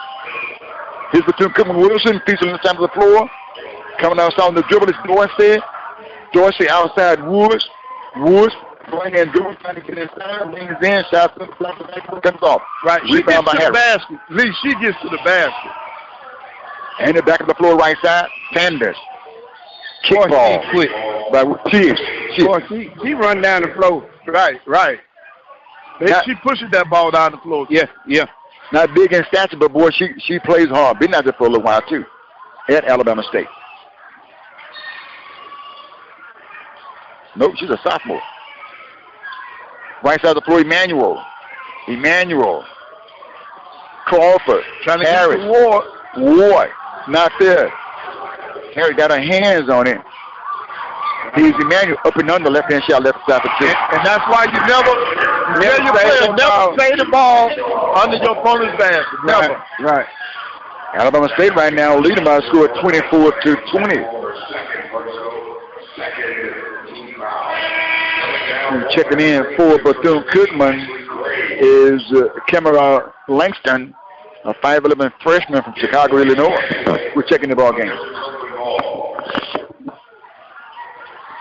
Here's Bethune-Cookman Wilson, piece on the side of the floor. Coming outside on the dribble is Dorsey. Dorsey outside Woods. Right hand dribble, trying to get inside, leans in, shots up, comes off. Right, she gets Rebound to by the Harris. basket. Lee, she gets to the basket. And the back of the floor, right side, Sanders. Kickball by Chiefs. Boy, she run down the floor. Right. She pushes that ball down the floor. Yeah. Not big in stature, but boy, she plays hard. Been out there for a little while too, at Alabama State. Nope, she's a sophomore. Right side of the floor, Emmanuel. Crawford. Trying to Harris. get to Ward. Not there. Harry got her hands on it. He's Emmanuel up and under, left hand shot, left side for 2. And that's why you never say the ball under your opponent's basket. Never. Right. Alabama State right now leading by a score of 24-20. And checking in for Bethune-Cookman is Camera Langston, a 5'11" freshman from Chicago, Illinois. We're checking the ball game.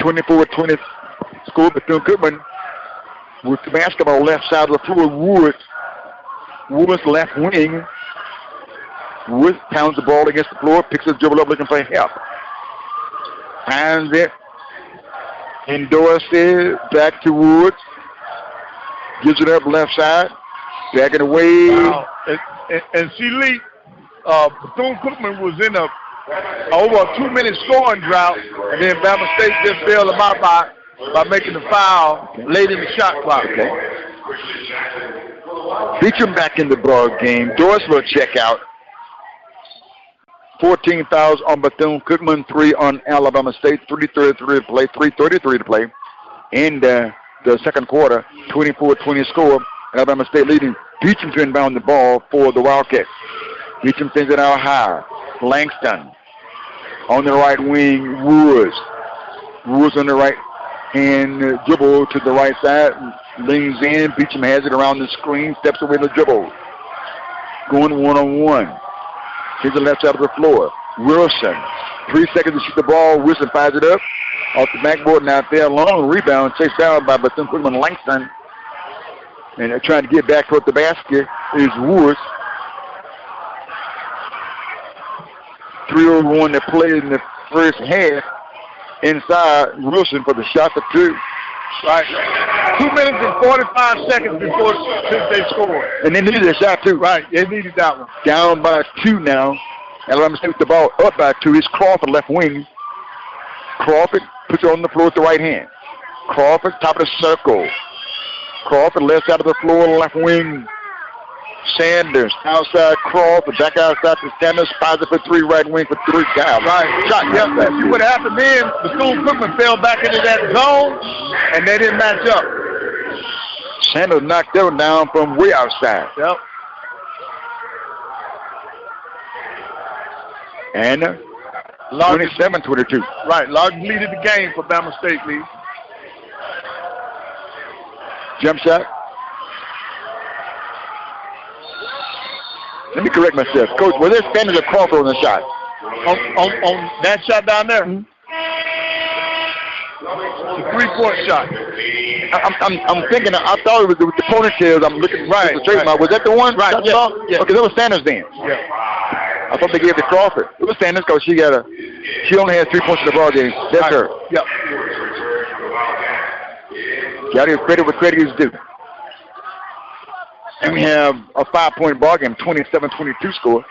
24-20 score. Bethune-Cookman with the basketball left side of the floor. Woods left wing. Woods pounds the ball against the floor, picks the dribble up looking for help. Finds it. Dorsey back to Woods. Gives it up left side. Back it away. Wow. And see, Lee, Bethune-Cookman was in over a 2-minute scoring drought, and then Bama State just bailed them out by making the foul late in the shot clock. Okay. Beecham back in the ball game. Dorsey will check out. 14 fouls on Bethune-Cookman, 3 on Alabama State, 3:33 to play. In the second quarter, 24-20 score. Alabama State leading. Beecham to inbound the ball for the Wildcats. Beecham sends it out high. Langston on the right wing. Woods on the right hand dribble to the right side. Leans in. Beecham has it around the screen. Steps away the dribble. Going one-on-one. Here's the left side of the floor. Wilson. 3 seconds to shoot the ball. Wilson fires it up. Off the backboard and out there. Long rebound. Chased down by Bethune-Cookman Langston. And they're trying to get back toward the basket is Woods. 3:01 to play in the first half. Inside Wilson for the shot for 2. Right. 2 minutes and 45 seconds since they scored. And they needed a shot too. Right. They needed that one. Down by 2 now. Alabama State with the ball up by 2. It's Crawford left wing. Crawford puts it on the floor with the right hand. Crawford top of the circle. Crawford left side of the floor, left wing. Sanders outside Crawford, back outside to Sanders, fires it for 3, right wing for 3. Down. Right. Shot. Yep. See what happened then? Bethune-Cookman fell back into that zone, and they didn't match up. Sanders knocked that one down from way outside. Yep. And 27-22. Right. Largest lead of the game for Bama State, Lee. Jump shot. Let me correct myself. Coach, was there Sanders or Crawford on the shot? On that shot down there? Mm-hmm. It's a 3-point shot. I'm thinking, I thought it was the ponytails. I'm looking right. Was that the one? Right. Yeah. Yeah. Okay, that was Sanders then. Yeah. I thought they gave it to Crawford. It was Sanders because she only had 3 points in the ball game. That's her. Yep. Got to give credit where credit is due. And we have a 5-point ball game, 27-22 score.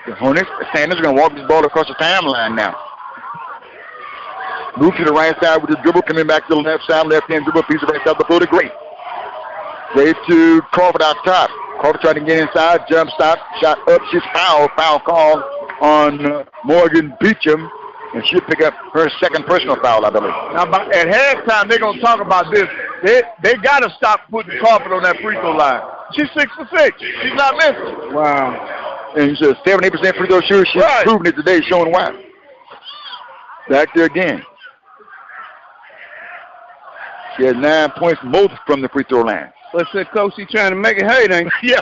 The Hornets, Sanders are going to walk this ball across the timeline now. Move to the right side with the dribble, coming back to the left side, left-hand dribble, piece of right side, the floor to Gray. Gray to Crawford out top. Crawford trying to get inside, jump stop, shot up, she's foul call on Morgan Beecham, and she'll pick up her second personal foul, I believe. Now, at halftime, they're going to talk about this. They got to stop putting Crawford on that free throw line. She's 6 for 6. She's not missing. Wow. And she's a 78% free throw shooter. She's proven it today, showing why. Back there again. She had 9 points, most from the free throw line. What's that, Coach? He trying to make it hurt, ain't he? Yeah.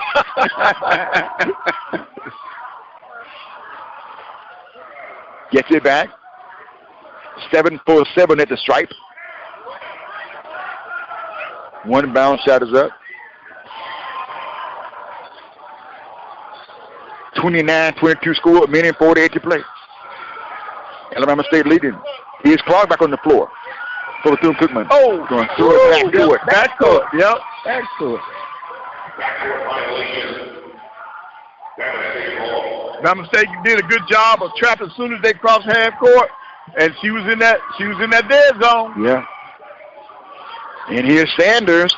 Gets it back. 7 for 7 at the stripe. One bounce shot is up. 29-22 score, a minute 48 to play. Alabama State leading. Here's Clark back on the floor for Bethune-Cookman. Oh, going through it, back to it. Back to it. Yep. Back to it. Alabama State did a good job of trapping as soon as they crossed half court, and she was in that dead zone. Yeah. And here's Sanders.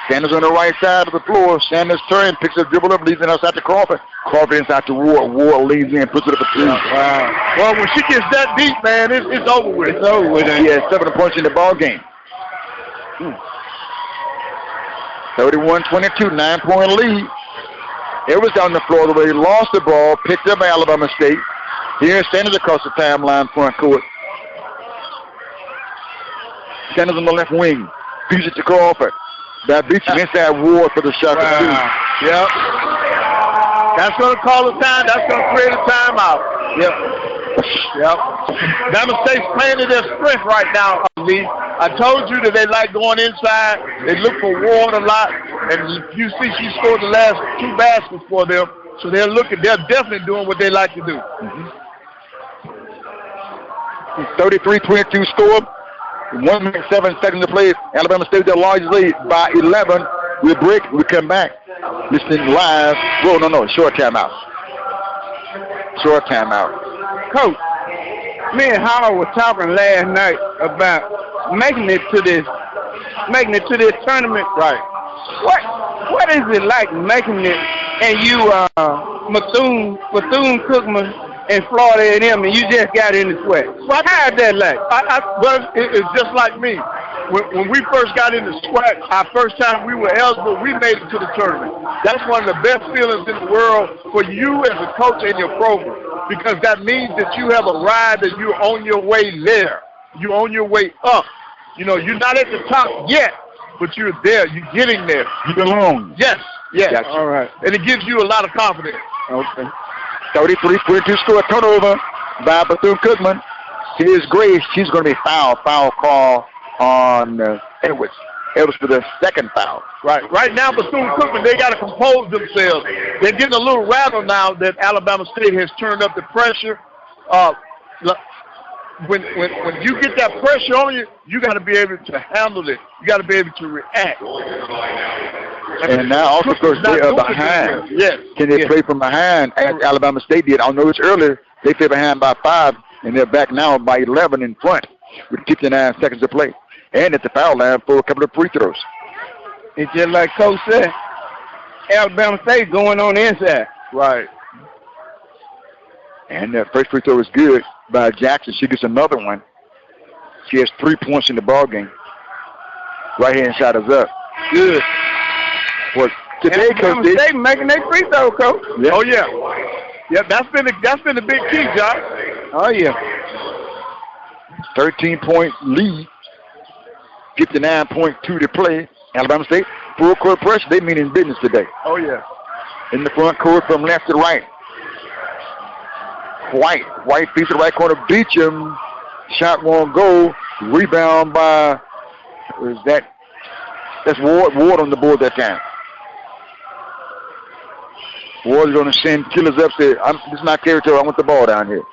Sanders on the right side of the floor. Sanders turns, picks up, dribble up, leads it outside to Crawford. Crawford inside to Ward. Ward leads in, puts it up for 2. Wow. Well, when she gets that deep, man, it's over with. It's over with. He has 7 points in the ball game. 31-22, 9-point lead. It was down the floor the way he lost the ball, picked up by Alabama State. Here's Sanders across the timeline front court. Sanders on the left wing. Beats it to Crawford. That beats him inside Ward for the shot for 2. Yep. That's going to call a time. That's going to create a timeout. Yep. Alabama State's playing to their strength right now, Lee. I told you that they like going inside. They look for Ward a lot. And you see she scored the last 2 baskets for them. So they're definitely doing what they like to do. 33-22 score. 1 minute, 7 seconds to play. Alabama State their largest lead by 11. We'll break. We'll come back. Listening live. Well, no. Short timeout. Short timeout. Coach, me and Howard were talking last night about making it to this tournament. Right. What is it like making it, and you Bethune-Cookman and Florida A&M, and you just got in the sweat? Well, how's that like? Well, it's just like me. When we first got in the sweat, our first time we were eligible, we made it to the tournament. That's one of the best feelings in the world for you as a coach and your program, because that means that you have arrived and you're on your way there. You're on your way up. You know, you're not at the top yet, but you're there. You're getting there. You belong. Yes. Gotcha. All right. And it gives you a lot of confidence. Okay. 33-22 score, turnover by Bethune-Cookman. Here's Grace. She's going to be foul call on Edwards. Edwards for the second foul. Right now, Bethune-Cookman, they got to compose themselves. They're getting a little rattled now that Alabama State has turned up the pressure. When you get that pressure on you, you got to be able to handle it. You got to be able to react. And now also, Coach, they are behind. Yes. Can they play from behind as Alabama State did? I know it's earlier. They play behind by 5, and they're back now by 11 in front with 59 seconds to play. And at the foul line for a couple of free throws. It's just like Coach said, Alabama State going on the inside. Right. And that first free throw is good by Jackson. She gets another one. She has 3 points in the ball game. Right-hand shot is up. Good. Well, today, Coach, they making their free throw, Coach. Yeah. Oh yeah. Yeah, that's been the big key, Josh. Oh yeah. 13-point lead. 59.2 to play. Alabama State, full court pressure. They mean in business today. Oh, yeah. In the front court from left to right. White piece of the right corner. Beecham. Shot won't go. Rebound by, that's Ward. Ward on the board that time. Ward is going to send Killers up. Say, this is my territory. I want the ball down here.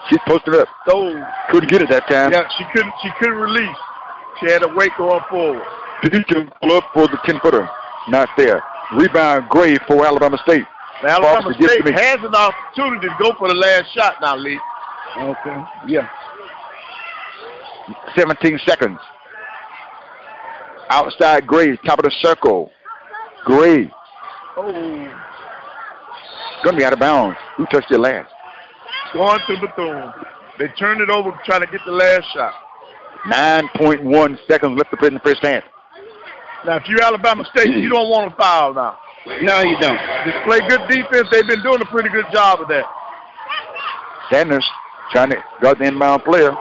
She's posted up. Couldn't get it that time. Yeah, she couldn't release. She had to wait going forward. Beecham pull up for the 10-footer. Not there. Rebound Gray for Alabama State. Now, Alabama State has an opportunity to go for the last shot now, Lee. Okay. Yeah. 17 seconds. Outside Gray, top of the circle. Gray. Oh. Going to be out of bounds. Who touched it last? Going to Bethune. They turned it over trying to get the last shot. 9.1 seconds left to play in the first half. Now, if you're Alabama State, you don't want to foul now. No, you don't. Just play good defense. They've been doing a pretty good job of that. Sanders trying to guard the inbound player.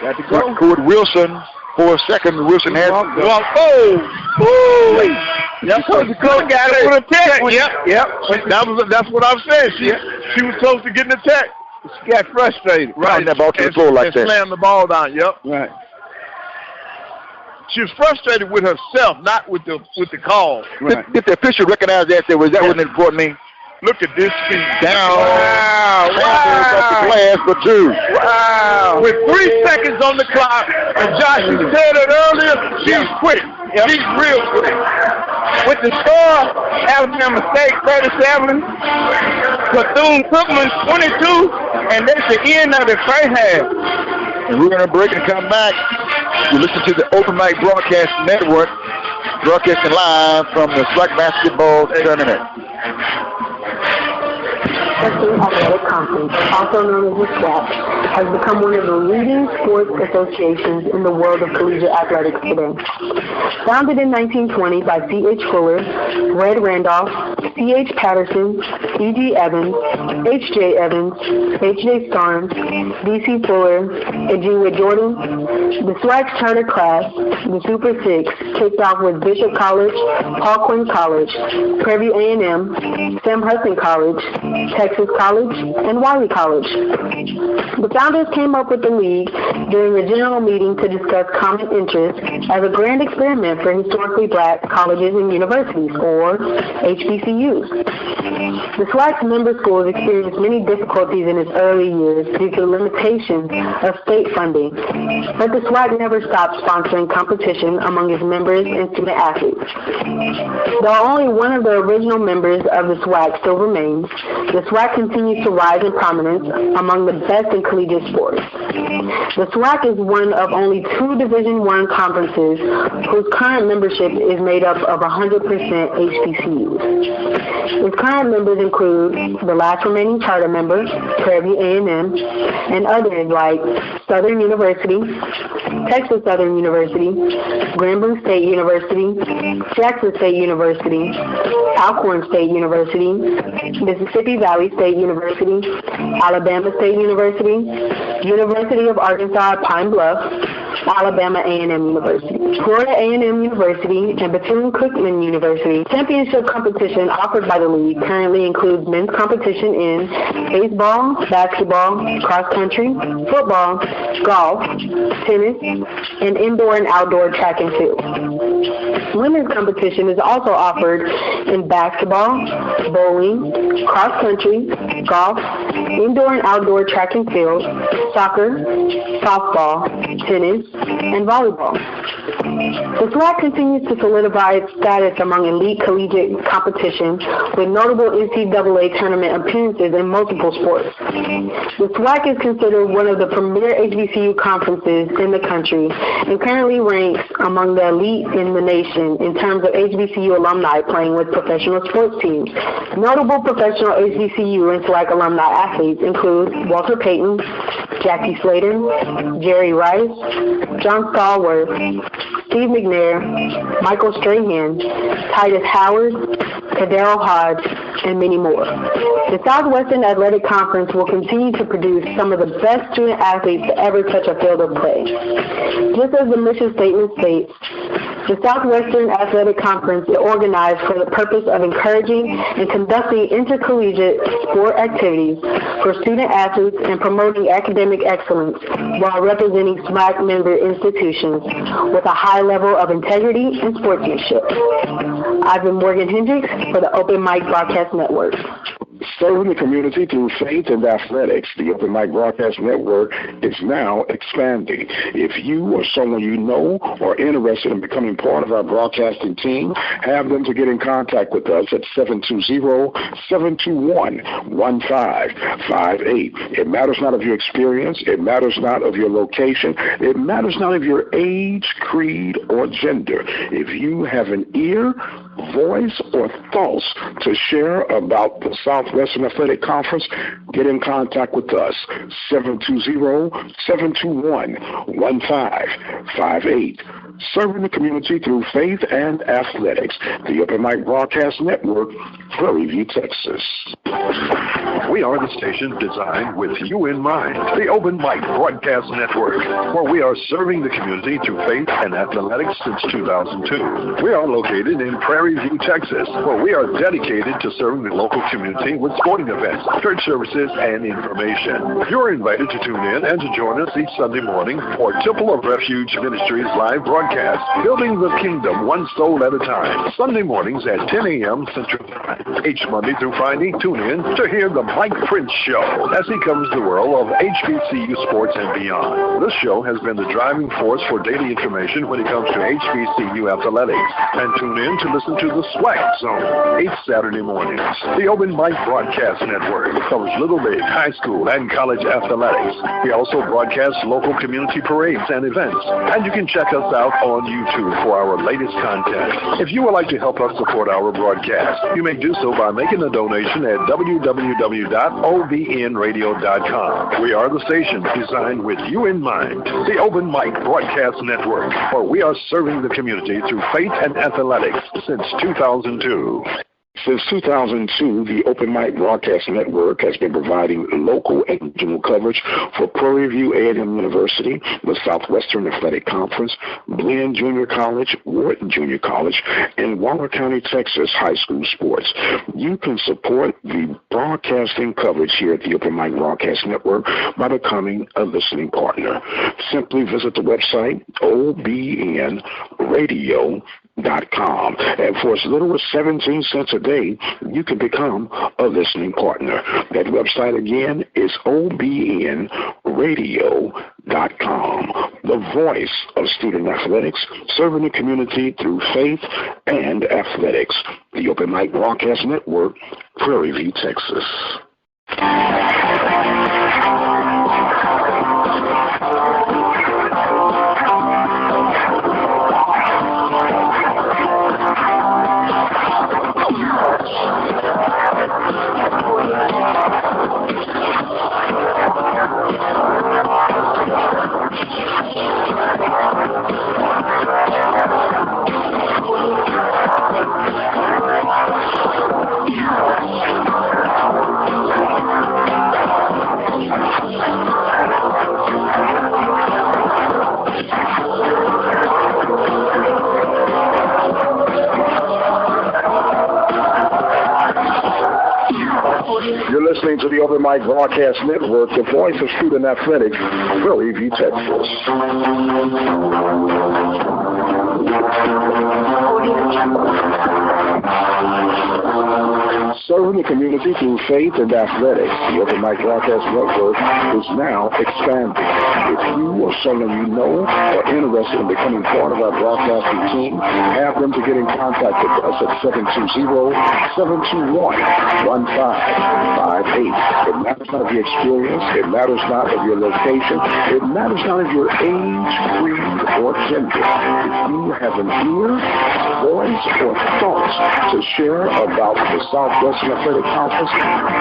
Got to go. Court Wilson for a second. Wilson has. Yep. So the coach got it for a tech. Yep. That's what I'm saying. She was close to getting the tech. She got frustrated. Right. That ball to the floor like that. Slammed the ball down. Yep. Right. She was frustrated with herself, not with the call. Right. If the official recognized that, was that what it brought me? Look at this speed. Down. Wow. Off the glass for 2. Wow. With 3 seconds on the clock, and Josh said it earlier, she's quick. Yep. She's real quick. With the score, Alabama State 37, Bethune-Cookman 22, and that's the end of the first half. And we're going to break and come back. You listen to the Open Mic Broadcast Network, broadcasting live from the SWAC Basketball Tournament. Bethune Athletic Conference, also known as the SWAC, has become one of the leading sports associations in the world of collegiate athletics today. Founded in 1920 by C.H. Fuller, Red Randolph, C.H. Patterson, E.G. Evans, H.J. Evans, H.J. Starnes, D.C. Fuller, and G. Whit Jordan, the SWAC's charter class, the Super Six, kicked off with Bishop College, Paul Quinn College, Prairie A&M, Sam Houston College, Texas College, and Wiley College. The founders came up with the league during a general meeting to discuss common interests as a grand experiment for historically black colleges and universities, or HBCUs. The SWAC's member schools experienced many difficulties in its early years due to the limitations of state funding, but the SWAC never stopped sponsoring competition among its members and student athletes. Though only one of the original members of the SWAC still remains, the SWAC continues to rise in prominence among the best in collegiate sports. The SWAC is one of only 2 Division I conferences whose current membership is made up of 100% HBCUs. Its current members include the last remaining charter member, Prairie A&M, and others like Southern University, Texas Southern University, Grambling State University, Jackson State University, Alcorn State University, Mississippi Valley State University, Alabama State University, University of Arkansas at Pine Bluff, Alabama A&M University, Florida A&M University, and Bethune-Cookman University. Championship competition offered by the league currently includes men's competition in baseball, basketball, cross country, football, golf, tennis, and indoor and outdoor track and field. Women's competition is also offered in basketball, bowling, cross country, golf, indoor and outdoor track and field, soccer, softball, tennis, and volleyball. The SWAC continues to solidify its status among elite collegiate competition with notable NCAA tournament appearances in multiple sports. The SWAC is considered one of the premier HBCU conferences in the country and currently ranks among the elite in the nation in terms of HBCU alumni playing with professional sports teams. Notable professional HBCU and SWAC alumni athletes include Walter Payton, Jackie Slater, Jerry Rice, John Stallworth, Steve McNair, Michael Strahan, Titus Howard, Kadero Hodge, and many more. The Southwestern Athletic Conference will continue to produce some of the best student athletes to ever touch a field of play. Just as the mission statement states, the Southwestern Athletic Conference is organized for the purpose of encouraging and conducting intercollegiate sport activities for student athletes and promoting academic excellence while representing SMAC member institutions with a high level of integrity and sportsmanship. I've been Morgan Hendricks for the Open Mic Broadcast Network. Serving the community through faith and athletics, the Open Mic Broadcast Network is now expanding. If you or someone you know are interested in becoming part of our broadcasting team, have them to get in contact with us at 720-721-1558. It matters not of your experience. It matters not of your location. It matters not of your age, creed, or gender. If you have an ear, voice, or thoughts to share about the Southwestern Athletic Conference, get in contact with us, 720-721-1558. Serving the community through faith and athletics, the Open Mic Broadcast Network, Prairie View, Texas. We are the station designed with you in mind, the Open Mic Broadcast Network, where we are serving the community through faith and athletics since 2002. We are located in Prairie View, Texas, where we are dedicated to serving the local community with sporting events, church services, and information. You're invited to tune in and to join us each Sunday morning for Temple of Refuge Ministries live broadcast, Building the Kingdom One Soul at a Time, Sunday mornings at 10 a.m. Central Time. Each Monday through Friday, tune in to hear the Mike Prince Show as he covers the world of HBCU sports and beyond. This show has been the driving force for daily information when it comes to HBCU athletics. And tune in to listen to the Swag Zone each Saturday mornings. The Open Mic Broadcast Network covers Little League, high school, and college athletics. We also broadcast local community parades and events. And you can check us out on YouTube for our latest content. If you would like to help us support our broadcast, you may do so by making a donation at www.obnradio.com. We are the station designed with you in mind, the Open Mic Broadcast Network, where we are serving the community through faith and athletics since 2002. Since 2002, the Open Mic Broadcast Network has been providing local and regional coverage for Prairie View A&M University, the Southwestern Athletic Conference, Glenn Junior College, Wharton Junior College, and Waller County, Texas high school sports. You can support the broadcasting coverage here at the Open Mic Broadcast Network by becoming a listening partner. Simply visit the website, obnradio.com. And for as little as 17 cents a day, you can become a listening partner. That website again is obnradio.com. The voice of student athletics, serving the community through faith and athletics. The Open Mic Broadcast Network, Prairie View, Texas. You're listening to the Open Mic Broadcast Network, the voice of student athletics, Prairie View, Texas. Serving the community through faith and athletics, the Open Mic Broadcast Network is now expanding. If you or someone you know are interested in becoming part of our broadcasting team, have them to get in contact with us at 720-721-1558. It matters not of your experience. It matters not of your location. It matters not of your age, creed, or gender. If you have an ear, voice, or thoughts to share about the South Western Athletic Conference,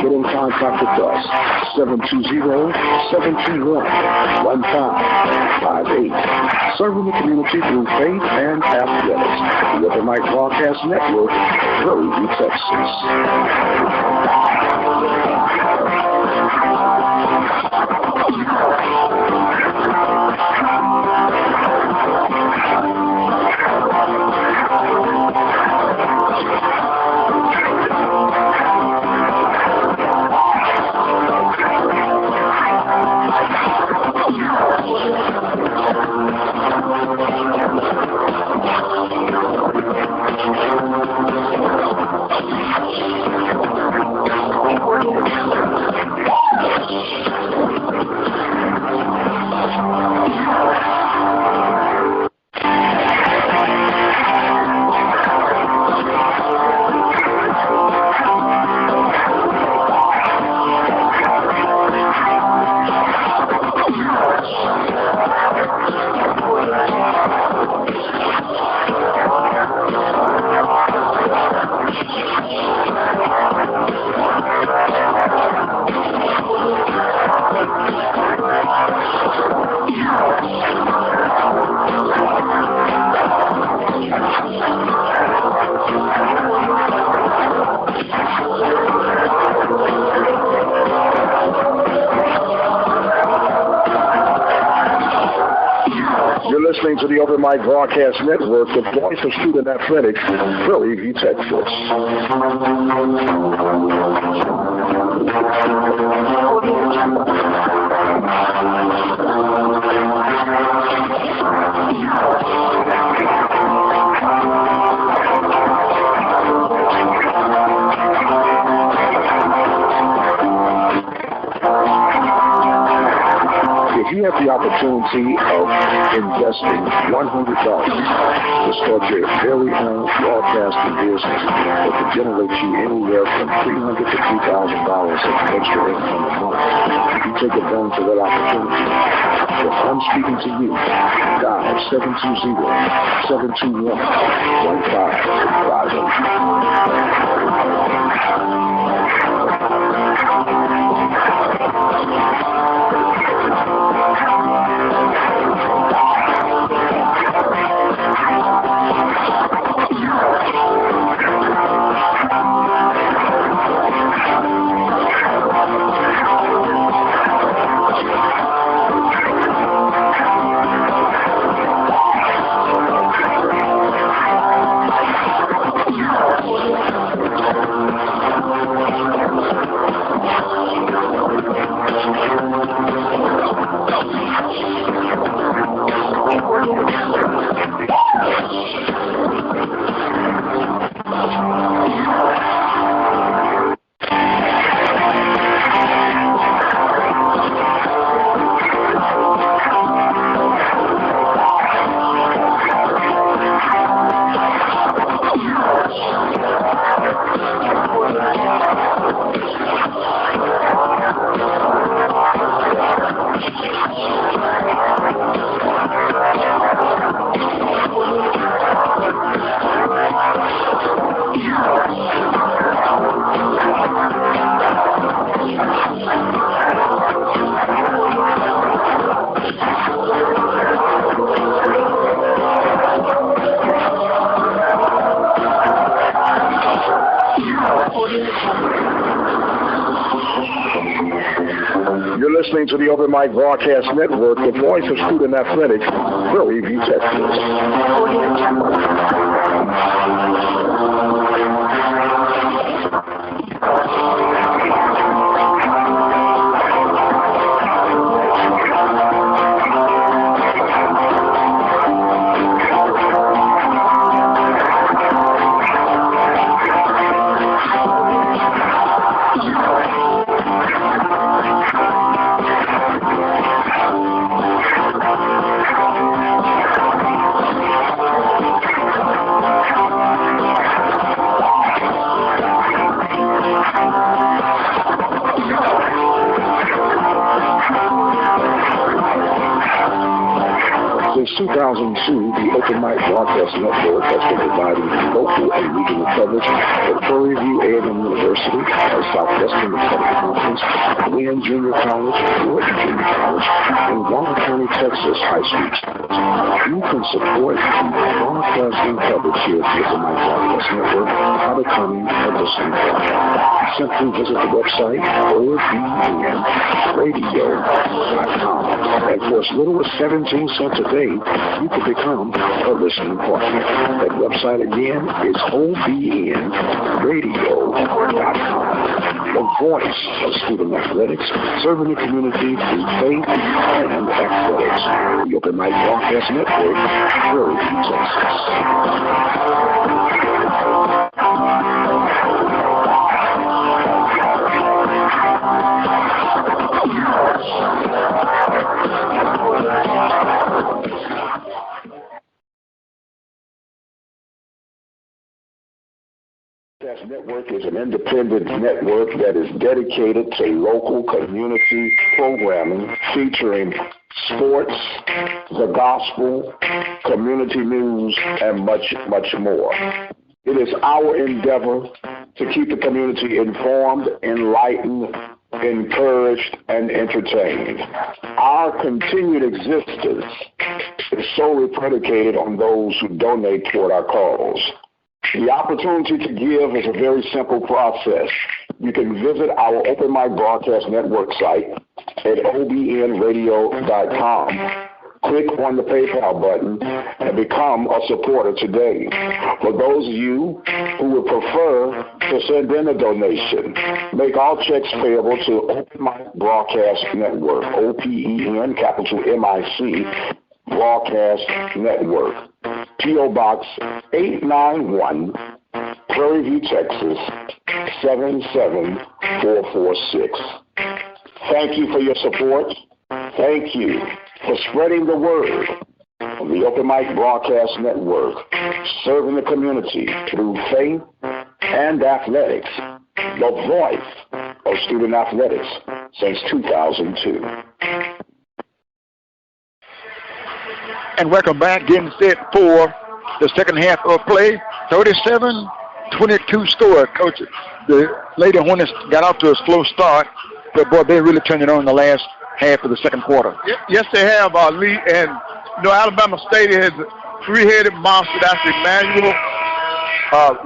get in contact with us. 720-721-1558. Serving the community through faith and athletics. The Open Mic Broadcast Network, Prairie View, Texas. To the Open Mic Broadcast Network, the voice of student athletics, Prairie View, Texas. If you have the opportunity of investing $100 to start your very own broadcasting business that could generate you anywhere from $300 to $3,000 of extra income a month, if you take advantage of that opportunity, if I'm speaking to you, dial 720-721-1558. You're listening to the Open Mic Broadcast Network, the voice of student athletics, Prairie View, Texas. Since 2002, the Open Mic Broadcast Network has been providing local and regional coverage at Prairie View A&M University, Southwestern Athletic Conference, Wynn Junior College, Norton Junior College, and Warren County, Texas high school students. You can support the broadcasting coverage here at the Open Mic Broadcast Network by becoming a listener. Simply visit the website obnradio.com, and for as little as 17 cents a day, you can become a listening partner. That website again is obnradio.com. The voice of student athletics, serving the community through faith and athletics. The Open Mic Broadcast Network, Prairie View, Texas. This network is an independent network that is dedicated to local community programming featuring sports, the gospel, community news, and much, much more. It is our endeavor to keep the community informed, enlightened, encouraged, and entertained. Our continued existence is solely predicated on those who donate toward our cause. The opportunity to give is a very simple process. You can visit our Open Mic Broadcast Network site at obnradio.com. Click on the PayPal button and become a supporter today. For those of you who would prefer to send in a donation, make all checks payable to Open Mic Broadcast Network, OPEN, capital MIC, Broadcast Network. P.O. Box 891, Prairie View, Texas, 77446. Thank you for your support. Thank you for spreading the word of the Open Mic Broadcast Network, serving the community through faith and athletics, the voice of student athletics since 2002. And welcome back, getting set for the second half of play. 37-22 score, Coach. The Lady Hornets got off to a slow start, but boy, they really turned it on in the last half of the second quarter. Yes, they have, Lee. And, Alabama State has a three-headed monster. That's Emmanuel,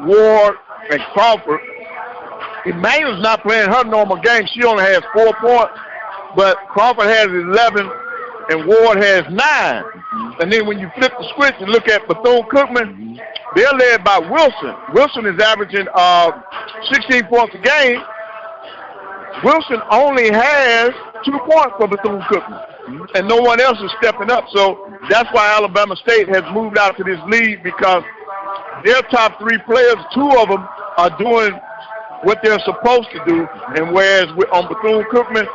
Ward, and Crawford. Emmanuel's not playing her normal game. She only has 4 points, but Crawford has 11, and Ward has 9. And then when you flip the switch and look at Bethune-Cookman, they're led by Wilson. Wilson is averaging 16 points a game. Wilson only has 2 points for Bethune-Cookman, and no one else is stepping up. So that's why Alabama State has moved out to this lead, because their top 3 players, 2 of them are doing what they're supposed to do, and whereas on Bethune-Cookman,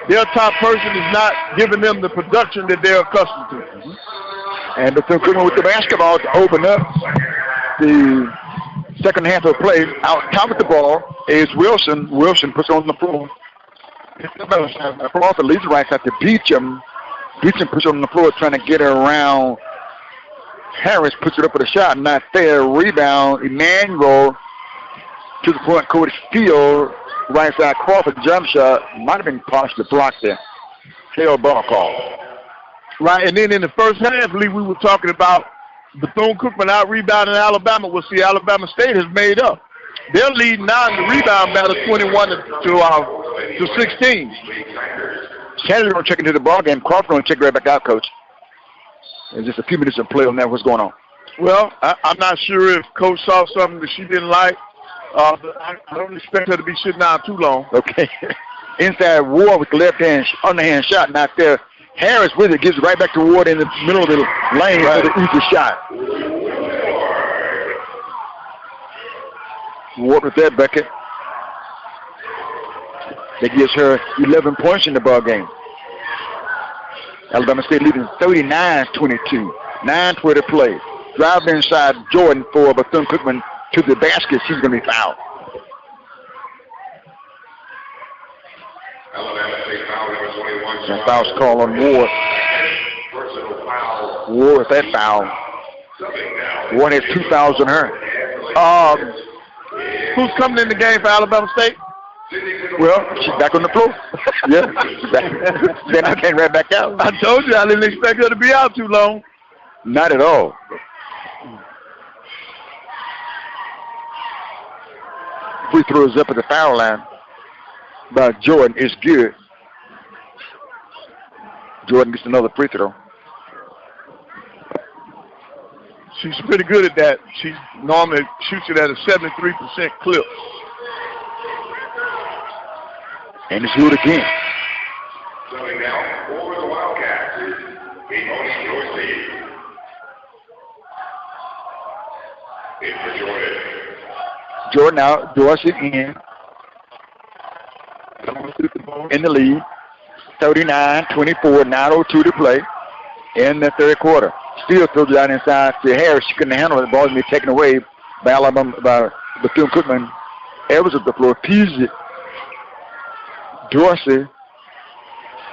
their top person is not giving them the production that they're accustomed to. And Bethune-Cookman with the basketball to open up the second half of play. Out top of the ball is Wilson. Wilson puts it on the floor. Crawford leads right side to Beecham. Beecham puts it on the floor trying to get her around. Harris puts it up with a shot. Not there. Rebound. Emmanuel to the front court. Steal. Right side Crawford jump shot. Might have been partially blocked there. Held ball call. Right, and then in the first half, Lee, we were talking about Bethune-Cookman out-rebounding Alabama. Well, see, Alabama State has made up. They're leading now in the rebound battle 21 to 16. Sanders going to check into the ball game. Crawford going to check right back out, Coach. There's just a few minutes of play on that. What's going on? Well, I'm not sure if Coach saw something that she didn't like. But I don't expect her to be sitting down too long. Okay. Inside Ward with the left-hand, underhand shot, not there. Harris with it, gives it right back to Ward in the middle of the lane for the easy shot. Ward with that bucket. That gives her 11 points in the ball game. Alabama State leading 39-22. 9:20 to play. Drive inside Jordan for Bethune-Cookman to the basket. She's going to be fouled. Alabama State foul number 21. And foul's called on Ward. Ward with that foul. Ward has 2 fouls on her. Who's coming in the game for Alabama State? Well, she's back on the floor. Yeah. Then I came right back out. I told you I didn't expect her to be out too long. Not at all. Free throws up at the foul line by Jordan is good. Jordan gets another free throw. She's pretty good at that. She normally shoots it at a 73% clip. And it's good again. Coming now over the Wildcats is Jordan out, Dorsey in the lead. 39-24, 9:02 to play in the third quarter. Still throws it out inside to Harris. She couldn't handle it. The ball was being taken away by Alabama, by Bethune-Cookman. Evers at the floor, Puget. Dorsey.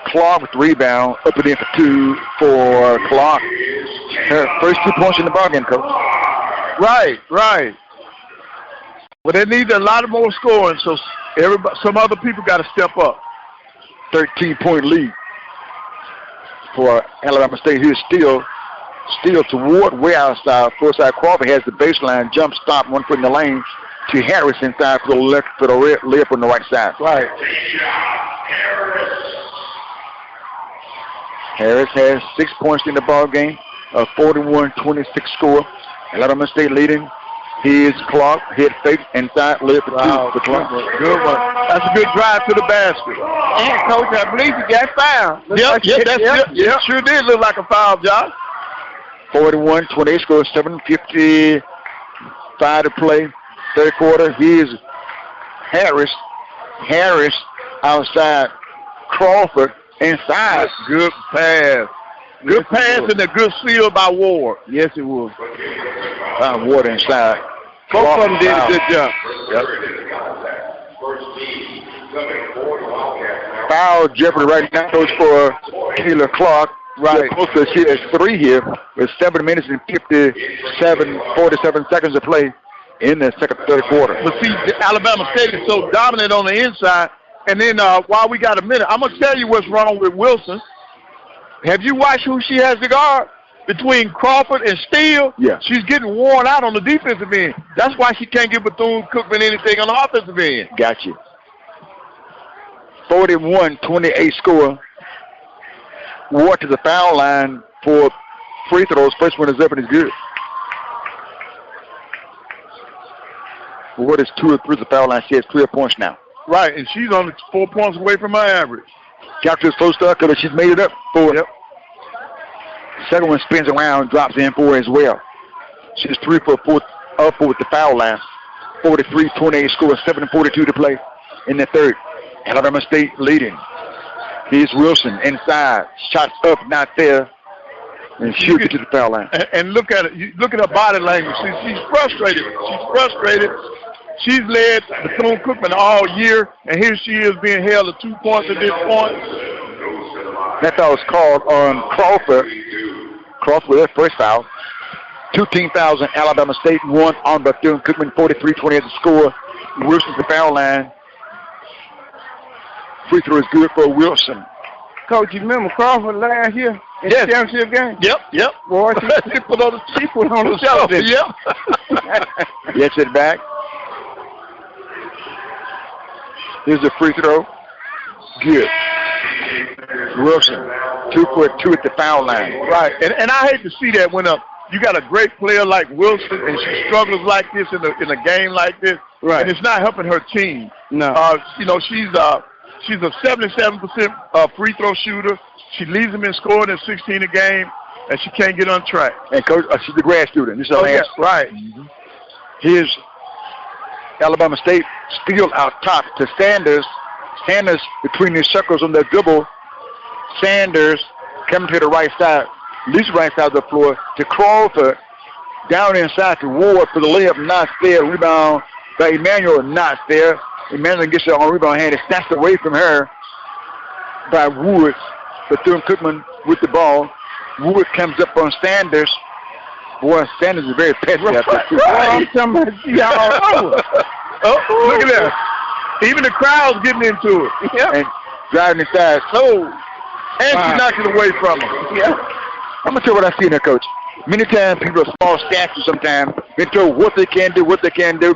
Clark with the rebound. Up and in for 2 for Clark. Her first 2 points in the ballgame, Coach. Right. Well, they need a lot of more scoring, so some other people got to step up. 13-point lead for Alabama State. Here's still toward way outside. Forsyth Crawford has the baseline jump stop, 1 foot in the lane to Harris inside for the left, for the layup on the right side. Right. Harris has 6 points in the ball game, a 41-26 score. Alabama State leading. Here's Clark, hit fake inside, layup for 2 for Clark. Good one. That's a good drive to the basket. And, Coach, I believe you got fouled. Yep. Sure did look like a foul, Josh. 41-28 score, 7:55 to play. Third quarter, here's Harris. Harris outside Crawford inside. Good pass. Good pass and a good steal by Ward. Yes, it was. Ward inside. Both of them did a good job. Yep. Foul jeopardy right now goes for Kayla Clark. Right. She has 3 here with 7 minutes and 47 seconds to play in the third quarter. But see, Alabama State is so dominant on the inside. And then while we got a minute, I'm going to tell you what's wrong with Wilson. Have you watched who she has to guard? Between Crawford and Steele, yeah. She's getting worn out on the defensive end. That's why she can't give Bethune-Cookman anything on the offensive end. Gotcha. 41-28 score. Ward to the foul line for free throws. First one is up and is good. Ward is 2 or 3 at the foul line. She has 3 points now. Right, and she's only 4 points away from her average. Captures close to her because she's made it up for it. Yep. Second one spins around, drops in for her as well. She's 3 for 4 up with the foul line. 43-28 score, 7:42 to play in the third. Alabama State leading. Here's Wilson inside. Shots up, not there. And shoots it to the foul line. And look at it. Look at her body language. She's frustrated. She's led Bethune-Cookman all year, and here she is being held to 2 points at this point. That foul was called on Crawford. Crawford with their first foul. 2 team fouls on Alabama State, 1 on Bethune-Cookman, 43-28 the score. Wilson's the foul line. Free throw is good for Wilson. Coach, you remember Crawford last year in the championship game? Yep. Boy, she put on the show. Yep. Gets it back. Here's a free throw. Good. Wilson, 2 for 2 at the foul line. Right, and I hate to see that when you got a great player like Wilson and she struggles like this in a game like this, right? And it's not helping her team. No. She's a 77% free throw shooter. She leads them in scoring at 16 a game, and she can't get on track. And Coach, she's a grad student. This is right. Mm-hmm. Here's Alabama State still out top to Sanders. Sanders between the circles on the dribble. Sanders coming to the right side, least right side of the floor to Crawford. Down inside to Ward for the layup, not there. Rebound by Emmanuel, not there. Emmanuel gets it on rebound hand. It's snatched away from her by Woods. Bethune-Cookman with the ball. Wood comes up on Sanders. Boy, Sanders is very pesky out there, too. I'm talking about all over. Oh, look at that. Even the crowd's getting into it. Yep. And driving inside. So, and she knocked it away from him. Yeah. I'm going to tell you what I see in there, Coach. Many times people are small statues sometimes. They're told what they can do, what they can do.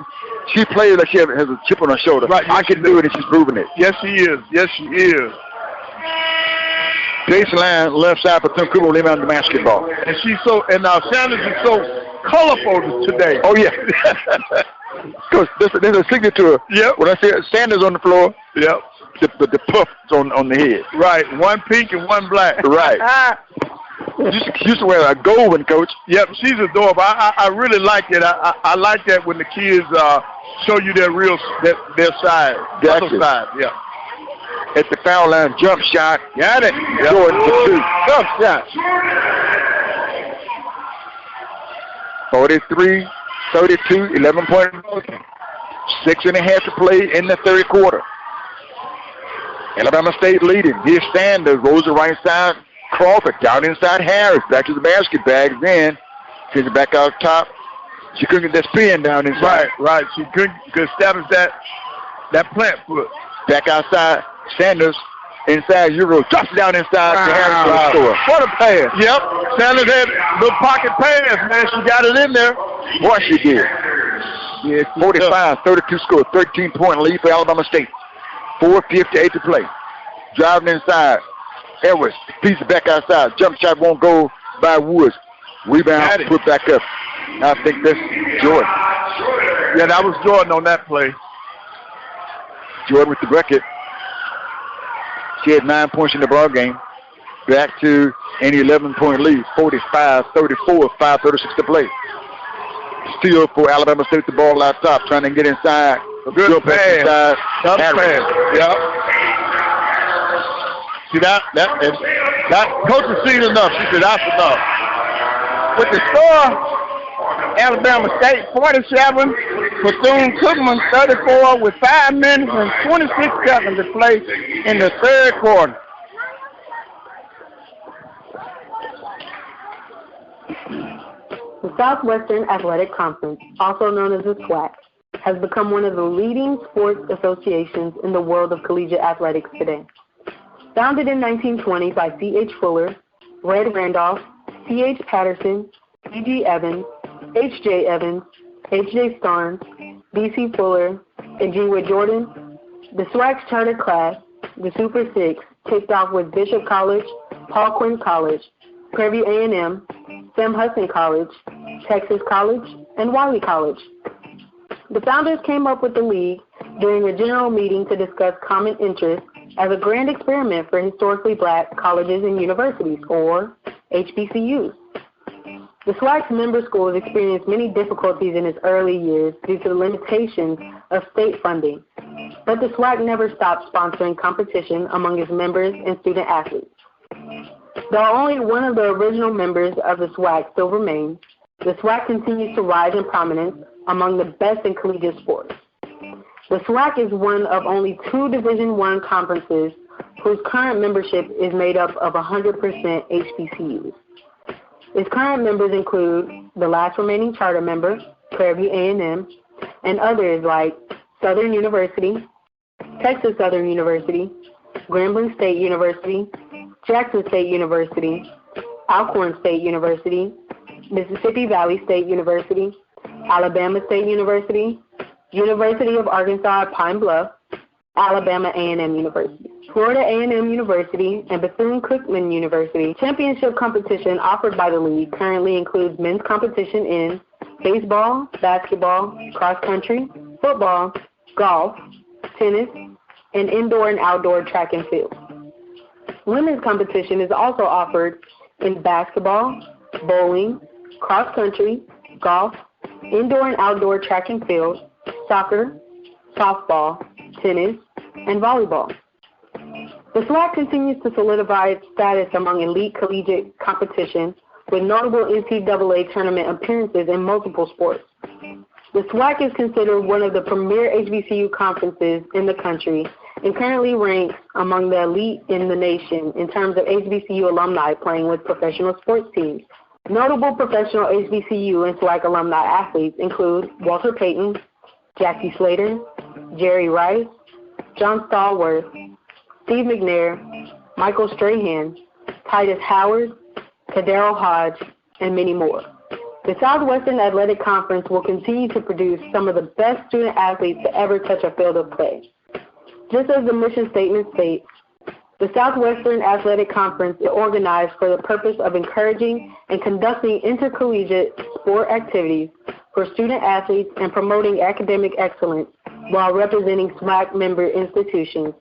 She plays like she has a chip on her shoulder. Right, I can do it, and she's proving it. Yes, she is. Yes, she is. Jason Line, left side, Bethune-Cookman will leave out the basketball. And she's so, and now Sanders is so colorful today. Oh, yeah. Coach, there's a signature to her. Yep. When I say Sanders on the floor, Yep. the puffs on the head. Right. One pink and one black. Right. She used to wear a gold one, Coach. Yep, she's adorable. I really like it. I like that when the kids show you their real their side, Gotcha. other side. Yeah. At the foul line, jump shot. Got it. Yep. Jordan for 2. Jump shot. 43-32, 11-point ball game. 6.5 to play in the third quarter. Alabama State leading. Here's Sanders, rolls the right side. Crawford down inside Harris. Back to the basket, bags in. Sends it back out top. She couldn't get that spin down inside. Right. She couldn't establish that plant foot. Back outside, Sanders inside Euro. Drops it down inside to Harris for the score. What a pass. Yep. Sanders had a little pocket pass, man. She got it in there. Boy, she did. Yeah, 45-32 score. 13-point lead for Alabama State. 4:58 to play. Driving inside. Edwards, piece back outside. Jump shot won't go by Woods. Rebound, put back up. I think that's Jordan. Yeah, that was Jordan on that play. Jordan with the bucket. She had 9 points in the ball game. Back to an 11-point lead. 45-34, 5:36 to play. Still for Alabama State, the ball out top, trying to get inside. A good pass. Tough pass. Yep. See that coach has seen enough. She said that's enough. With the score, Alabama State 47, Bethune-Cookman 34 with 5 minutes and 26 seconds to play in the third quarter. The Southwestern Athletic Conference, also known as the SWAC, has become one of the leading sports associations in the world of collegiate athletics today. Founded in 1920 by C.H. Fuller, Red Randolph, C.H. Patterson, E.G. Evans, H.J. Evans, H.J. Starnes, B.C. Fuller, and G. Wood Jordan, the SWAC's charter class, the Super Six, kicked off with Bishop College, Paul Quinn College, Prairie A&M, Sam Houston College, Texas College, and Wiley College. The founders came up with the league during a general meeting to discuss common interests as a grand experiment for historically black colleges and universities, or HBCUs. The SWAC's member schools experienced many difficulties in its early years due to the limitations of state funding, but the SWAC never stopped sponsoring competition among its members and student athletes. Though only one of the original members of the SWAC still remains, the SWAC continues to rise in prominence among the best in collegiate sports. The SWAC is one of only 2 Division I conferences whose current membership is made up of 100% HBCUs. Its current members include the last remaining charter member, Prairie A&M, and others like Southern University, Texas Southern University, Grambling State University, Jackson State University, Alcorn State University, Mississippi Valley State University, Alabama State University, University of Arkansas at Pine Bluff, Alabama A&M University, Florida A&M University, and Bethune-Cookman University. Championship competition offered by the league currently includes men's competition in baseball, basketball, cross country, football, golf, tennis, and indoor and outdoor track and field. Women's competition is also offered in basketball, bowling, cross country, golf, indoor and outdoor track and field, soccer, softball, tennis, and volleyball. The SWAC continues to solidify its status among elite collegiate competition with notable NCAA tournament appearances in multiple sports. The SWAC is considered one of the premier HBCU conferences in the country and currently ranks among the elite in the nation in terms of HBCU alumni playing with professional sports teams. Notable professional HBCU and SWAC alumni athletes include Walter Payton, Jackie Slater, Jerry Rice, John Stallworth, Steve McNair, Michael Strahan, Titus Howard, Kadero Hodge, and many more. The Southwestern Athletic Conference will continue to produce some of the best student athletes to ever touch a field of play. Just as the mission statement states, the Southwestern Athletic Conference is organized for the purpose of encouraging and conducting intercollegiate sport activities for student athletes and promoting academic excellence while representing SWAC member institutions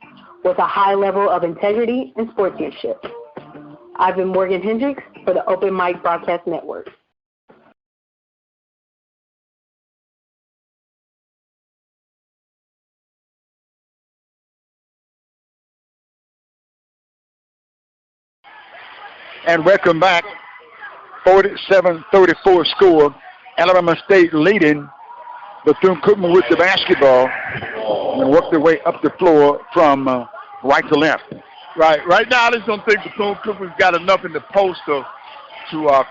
with a high level of integrity and sportsmanship. I've been Morgan Hendricks for the Open Mic Broadcast Network. And welcome back. 47-34 score. Alabama State leading. Bethune-Cookman with the basketball and work their way up the floor from right to left. Right now, I just don't think Bethune-Cookman's got enough in the post to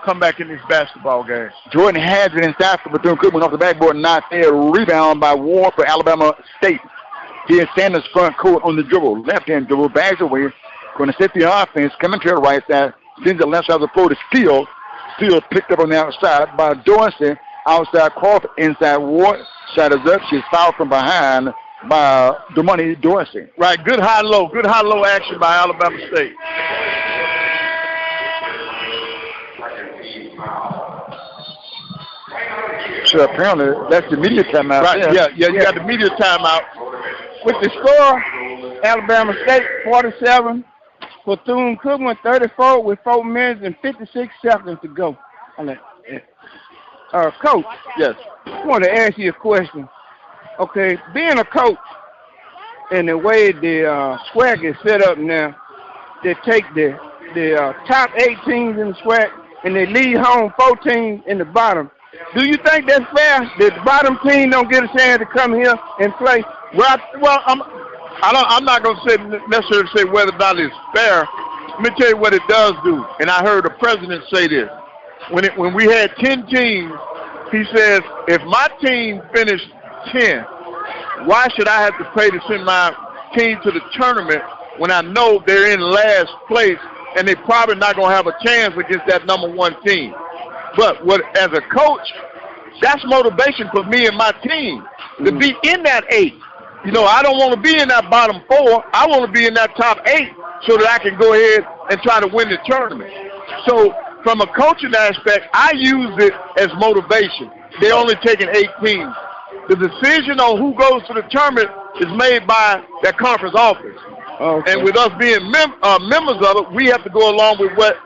come back in this basketball game. Jordan has it inside for Bethune-Cookman off the backboard, not there. Rebound by Ward for Alabama State. Here's Sanders front court on the dribble. Left-hand dribble, bags away. Going to set the offense, coming to the right side. Sends the left side of the floor to Steele. Steele picked up on the outside by Dorsey. Outside Crawford, inside Ward. Shot is up. She's fouled from behind by Domani Dorsey. Right, good high-low action by Alabama State. So apparently that's the media timeout. Right, yeah, you got the media timeout. With the score, Alabama State 47, Bethune-Cookman 34 with 4 minutes and 56 seconds to go. Coach. Yes. I want to ask you a question. Okay, being a coach and the way the SWAC is set up now, they take the top 8 teams in the SWAC and they leave home 4 teams in the bottom. Do you think that's fair that the bottom team don't get a chance to come here and play? I'm not going to necessarily say whether or not it's fair. Let me tell you what it does do. And I heard the president say this. When we had 10 teams, he says, if my team finished 10, why should I have to pay to send my team to the tournament when I know they're in last place and they're probably not going to have a chance against that number 1 team? But as a coach, that's motivation for me and my team to be in that 8. You know, I don't want to be in that bottom 4. I want to be in that top 8 so that I can go ahead and try to win the tournament. So from a coaching aspect, I use it as motivation. They're only taking 8 teams. The decision on who goes to the tournament is made by that conference office. Okay. And with us being members of it, we have to go along with what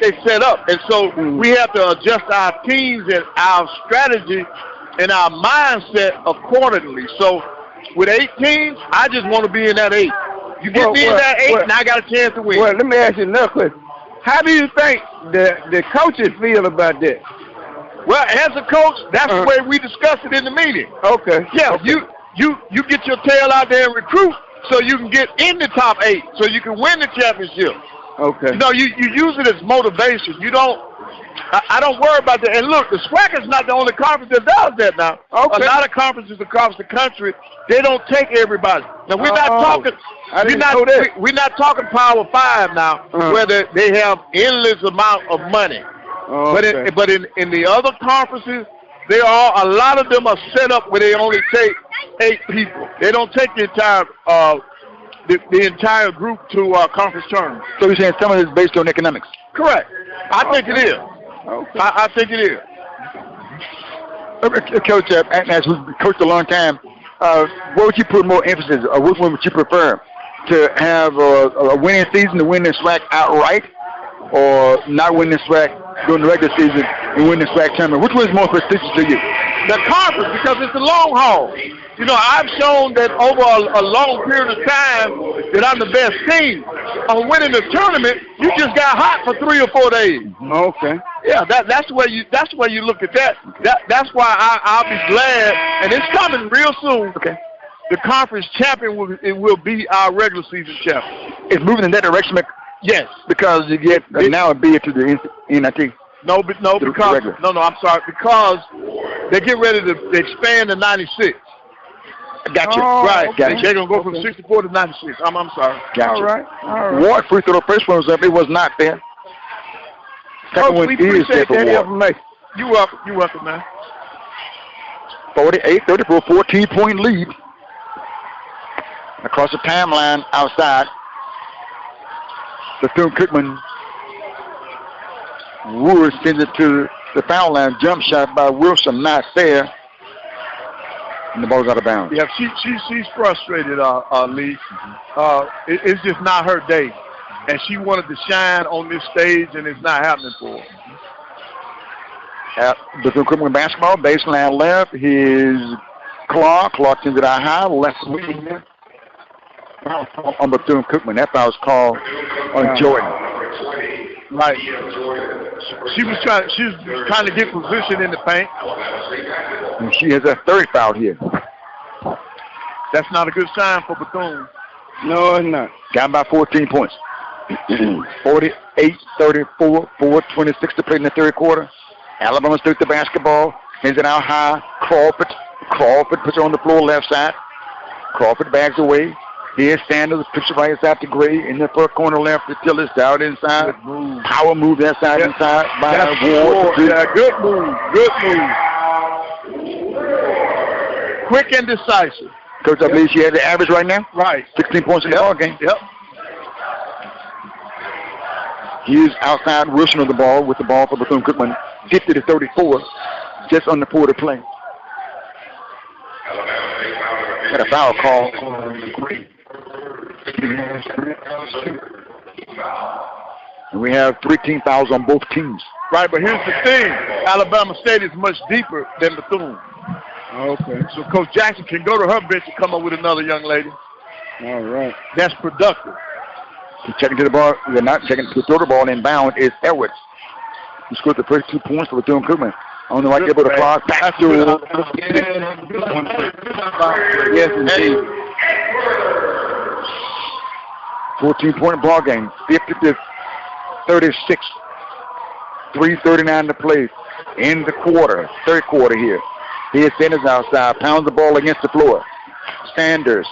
they set up. And so we have to adjust our teams and our strategy and our mindset accordingly. So with 8 teams, I just want to be in that 8. You get me in that 8, and I got a chance to win. Well, let me ask you another question. How do you think the coaches feel about that? Well, as a coach, that's the way we discuss it in the meeting. Okay. Yeah, okay. You get your tail out there and recruit so you can get in the top 8, so you can win the championship. Okay. No, you use it as motivation. You don't. I don't worry about that. And look, the SWAC is not the only conference that does that now. Okay. A lot of conferences across the country, they don't take everybody. Now we're not talking. We're not talking Power 5 now, where they have endless amount of money. Okay. But in the other conferences, a lot of them are set up where they only take 8 people. They don't take the entire group to conference tournaments. So you're saying some of it is based on economics? Correct. I think it is. Okay. I think it is. Coach, as who's coached a long time, what would you put more emphasis, or which one would you prefer? To have a winning season, to win the SWAC outright, or not win the SWAC during the regular season and win the SWAC tournament? Which one is more prestigious to you? The conference, because it's the long haul. You know, I've shown that over a long period of time that I'm the best team. On winning the tournament, you just got hot for 3 or 4 days. Okay. Yeah, that's the way you look at that. That's why I'll be glad, and it's coming real soon. Okay. the conference champion will be our regular season champion. It's moving in that direction. Yes, because you get now a bid to the NIT. No, because I'm sorry, because they get ready to expand to 96. Gotcha. Right. Gotcha. They're gonna go from 64 to 96. I'm sorry. Gotcha. All right. Ward free throw, the first one was up. It was not there. Second one we is there appreciate for that Ward. information. You welcome, man. 48-34, 14-point lead. Across the timeline outside. Bethune-Cookman. Wood sends it to the foul line. Jump shot by Wilson, not there. And the ball's out of bounds. Yeah, she's frustrated, Lee. It's just not her day. And she wanted to shine on this stage, and it's not happening for her. At Bethune-Cookman basketball, baseline left. Here's Clark. Clark sends it out high. Left wing. On Bethune-Cookman. That foul was called on Jordan. Right. She was trying to get position in the paint. And she has a third foul here. That's not a good sign for Bethune. No, it's not. Down by 14 points. 48-34, 4:26 to play in the third quarter. Alabama takes the basketball, sends it out high. Crawford puts it on the floor left side. Crawford bags away. Here's Sanders, puts it right inside to Gray in the first corner left until it's out inside. Power move that side inside by Ward. Yeah, good move. Quick and decisive. Coach, I believe she has the average right now. Right. 16 points in the ball game. Yep. Here's outside Wilson of the ball with the ball for Bethune-Cookman. 50-34, just on the quarter play. Got a foul call on Gray. And we have 3 team fouls on both teams. Right, but here's the thing. Alabama State is much deeper than Bethune. Okay. So Coach Jackson can go to her bench and come up with another young lady. All right. That's productive. He's checking to the ball. They're not checking to throw the ball inbound is Edwards. He scored the first 2 points for Bethune-Cookman. On the right there, but the clock back to yes, indeed. 14-point ball game, 50-36. 3:39 to play in the quarter, third quarter here. Here's Sanders outside, pounds the ball against the floor. Sanders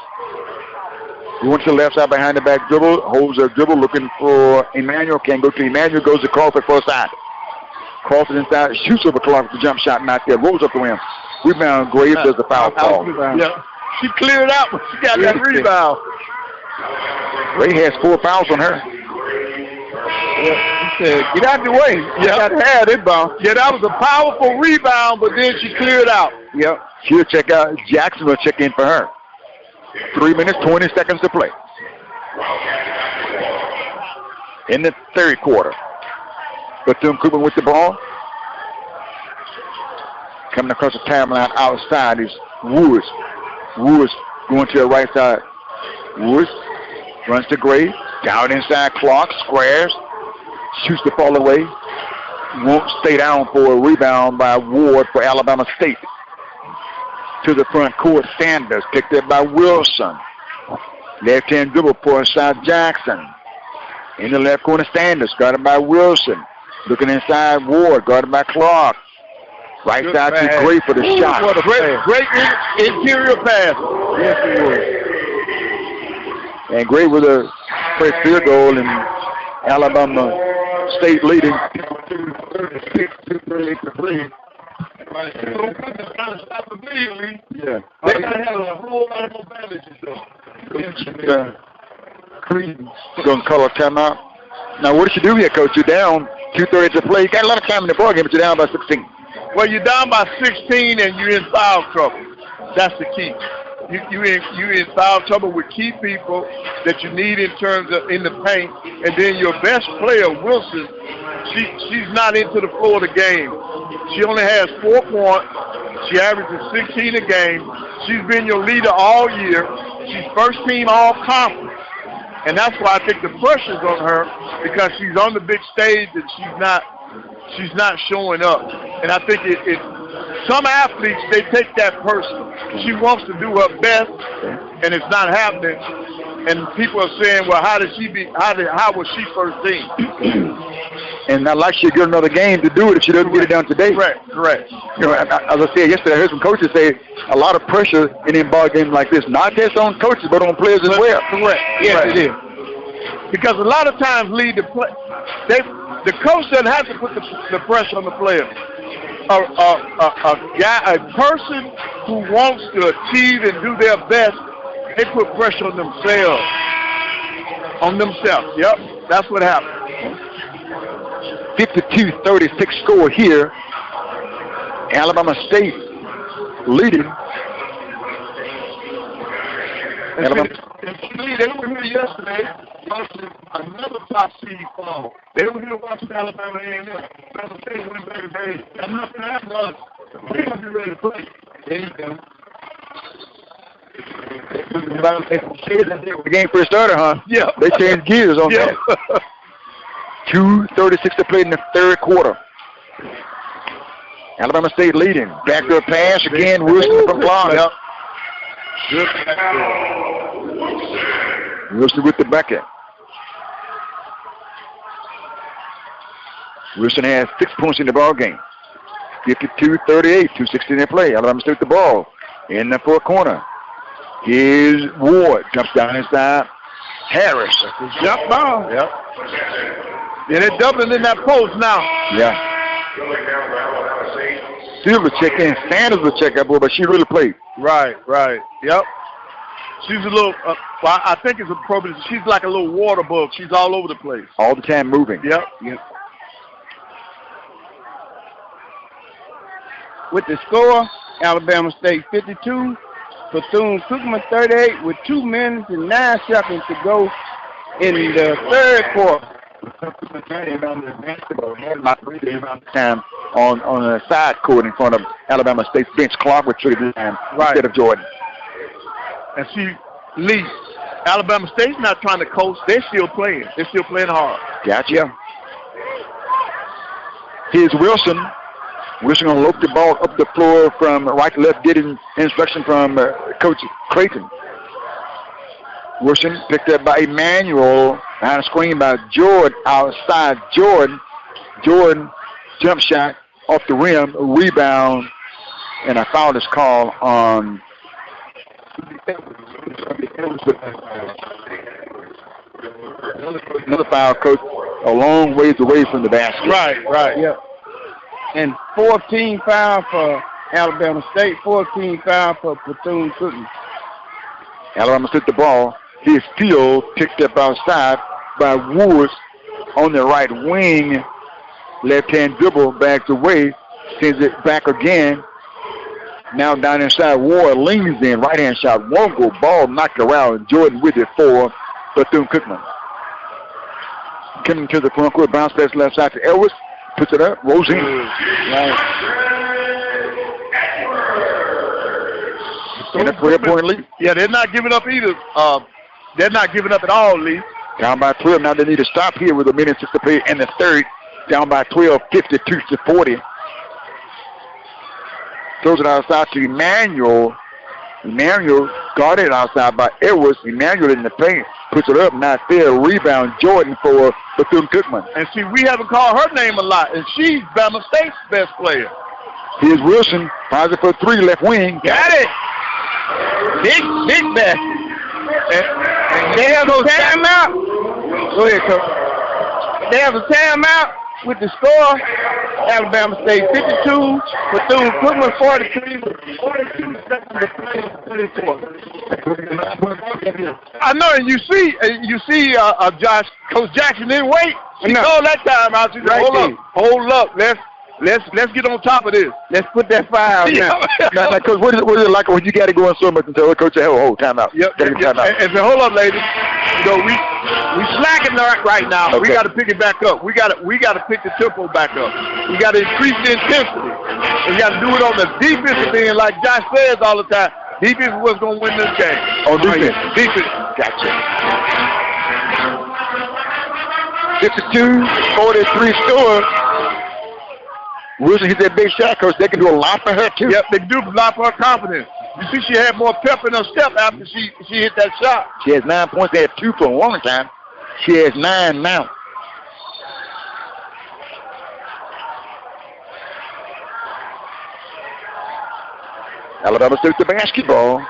going to the left side behind the back dribble, holds a dribble looking for Emmanuel. Can't go to Emmanuel, goes to Crawford for a side. Crawford inside, shoots over Clark, the jump shot not there, rolls up the rim. Rebound, Graves does the foul call. Yeah. She cleared out, but she got that rebound. Ray has 4 fouls on her. Yeah, he said, get out the way. You got to have it, ball. Yeah, that was a powerful rebound, but then she cleared out. Yep. She'll check out. Jackson will check in for her. 3 minutes, 20 seconds to play. In the third quarter. Bethune-Cookman with the ball. Coming across the timeline outside is Woods. Woods going to the right side. Woods runs to Gray. Down inside Clark. Squares. Shoots the ball away. Won't stay down for a rebound by Ward for Alabama State. To the front court, Sanders picked up by Wilson. Left-hand dribble for inside Jackson. In the left corner, Sanders guarded by Wilson. Looking inside, Ward guarded by Clark. Right Good side pass. to Gray for the shot. What a great interior pass. Yes, it was. And Gray with a first field goal, and Alabama State leading. Yeah. They have a whole lot of advantages, though. Going to call a timeout. Now, what did you do here, Coach? You're down 2:30 to play. You got a lot of time in the ball game, but you're down by 16. Well, you're down by 16 and you're in foul trouble. That's the key. You in foul trouble with key people that you need in terms of in the paint, and then your best player, Wilson, she's not into the flow of the game. She only has 4 points. She averages 16 a game. She's been your leader all year. She's first team all conference. And that's why I think the pressure's on her, because she's on the big stage and she's not showing up. And I think some athletes, they take that personal. She wants to do her best, and it's not happening. And people are saying, well, how was she first team? And not like she'll get another game to do it if she doesn't get it done today. Correct. You know, as I said yesterday, I heard some coaches say a lot of pressure in a ball game like this, not just on coaches, but on players as well. Correct. Yes, it is. Because a lot of times, the coach doesn't have to put the pressure on the player. A person who wants to achieve and do their best, they put pressure on themselves. Yep, that's what happened. 52-36 score here. Alabama State leading. They were here yesterday watching another top seed fall. They were here watching Alabama A&M. Alabama State went very. I'm not going to have us. We're going to be ready to play. There you go. The game first started, huh? Yeah. They changed gears on that. 2:36 to play in the third quarter. Alabama State leading. Backdoor pass again. Wilson from Clark. Yep. Good. Wilson with the bucket. Wilson has 6 points in the ball game. 52-38, 2:16 to play. Alabama State with the ball in the fourth corner. Here's Ward. Jumps down inside. Harris. Jump ball. Yep. Yeah, they're doubling in that post now. Yeah. Silver check in. Sanders will check that boy, but she really played. Right. Yep. She's a little, I think it's appropriate. She's like a little water bug. She's all over the place. All the time moving. Yep. With the score, Alabama State 52, Bethune-Cookman 38 with 2 minutes and 9 seconds to go in the third quarter. Time on a side court in front of Alabama State's bench. Clark with 3 time instead of Jordan. And Lee, Alabama State's not trying to coast. They're still playing. They're still playing hard. Gotcha. Here's Wilson. Wilson going to lope the ball up the floor from right to left, getting instruction from Coach Creighton. Wilson picked up by Emmanuel. Behind the screen by Jordan. Outside Jordan. Jordan jump shot off the rim, rebound, and a foul is called on another foul, coach, a long ways away from the basket. Right. Yep. And 14 foul for Alabama State, 14 foul for Bethune-Cookman. Alabama took the ball. His steal picked up outside by Woods on the right wing. Left-hand dribble, backs away, sends it back again. Now down inside, Ward leans in, right-hand shot, won't go, ball knocked around. Jordan with it for Bethune-Cookman. Coming to the front court, bounce pass left side to Ellis, puts it up, rolls in. In a 3-point lead. Yeah, they're not giving up either. They're not giving up at all, Lee. Down by 12. Now they need to stop here with 1 minute 6 to play in the third. Down by 12, 52-40. Throws it outside to Emmanuel. Emmanuel guarded outside by Edwards. Emmanuel in the paint. Puts it up, not there. Rebound, Jordan for Bethune-Cookman. And see, we haven't called her name a lot, and she's Bama State's best player. Here's Wilson. Fires it for 3, left wing. Got it. Big basket. And they have a timeout. Go ahead, Coach. They have a timeout with the score. Alabama State 52, Bethune-Cookman 43, 42 seconds to play, 34. I know, and you see, Coach Jackson didn't wait. She called that timeout. She said, hold up, let's get on top of this. Let's put that fire out now. Now, Coach, what is it like when you got to go in so much and tell Coach, hold time out? Yep. And say, hold up, ladies. You know, we slacking right now. Okay. We got to pick it back up. We got to pick the tempo back up. We got to increase the intensity. We got to do it on the defensive end, like Josh says all the time. Defense is what's going to win this game. Oh, defense. Defense. Gotcha. 52-43 score. Wilson hit that big shot, Coach. They can do a lot for her, too. Yep, they do a lot for her confidence. You see she had more pep in her step after she hit that shot. She has 9 points. They had 2 for a long time. She has 9 now. Alabama State the basketball.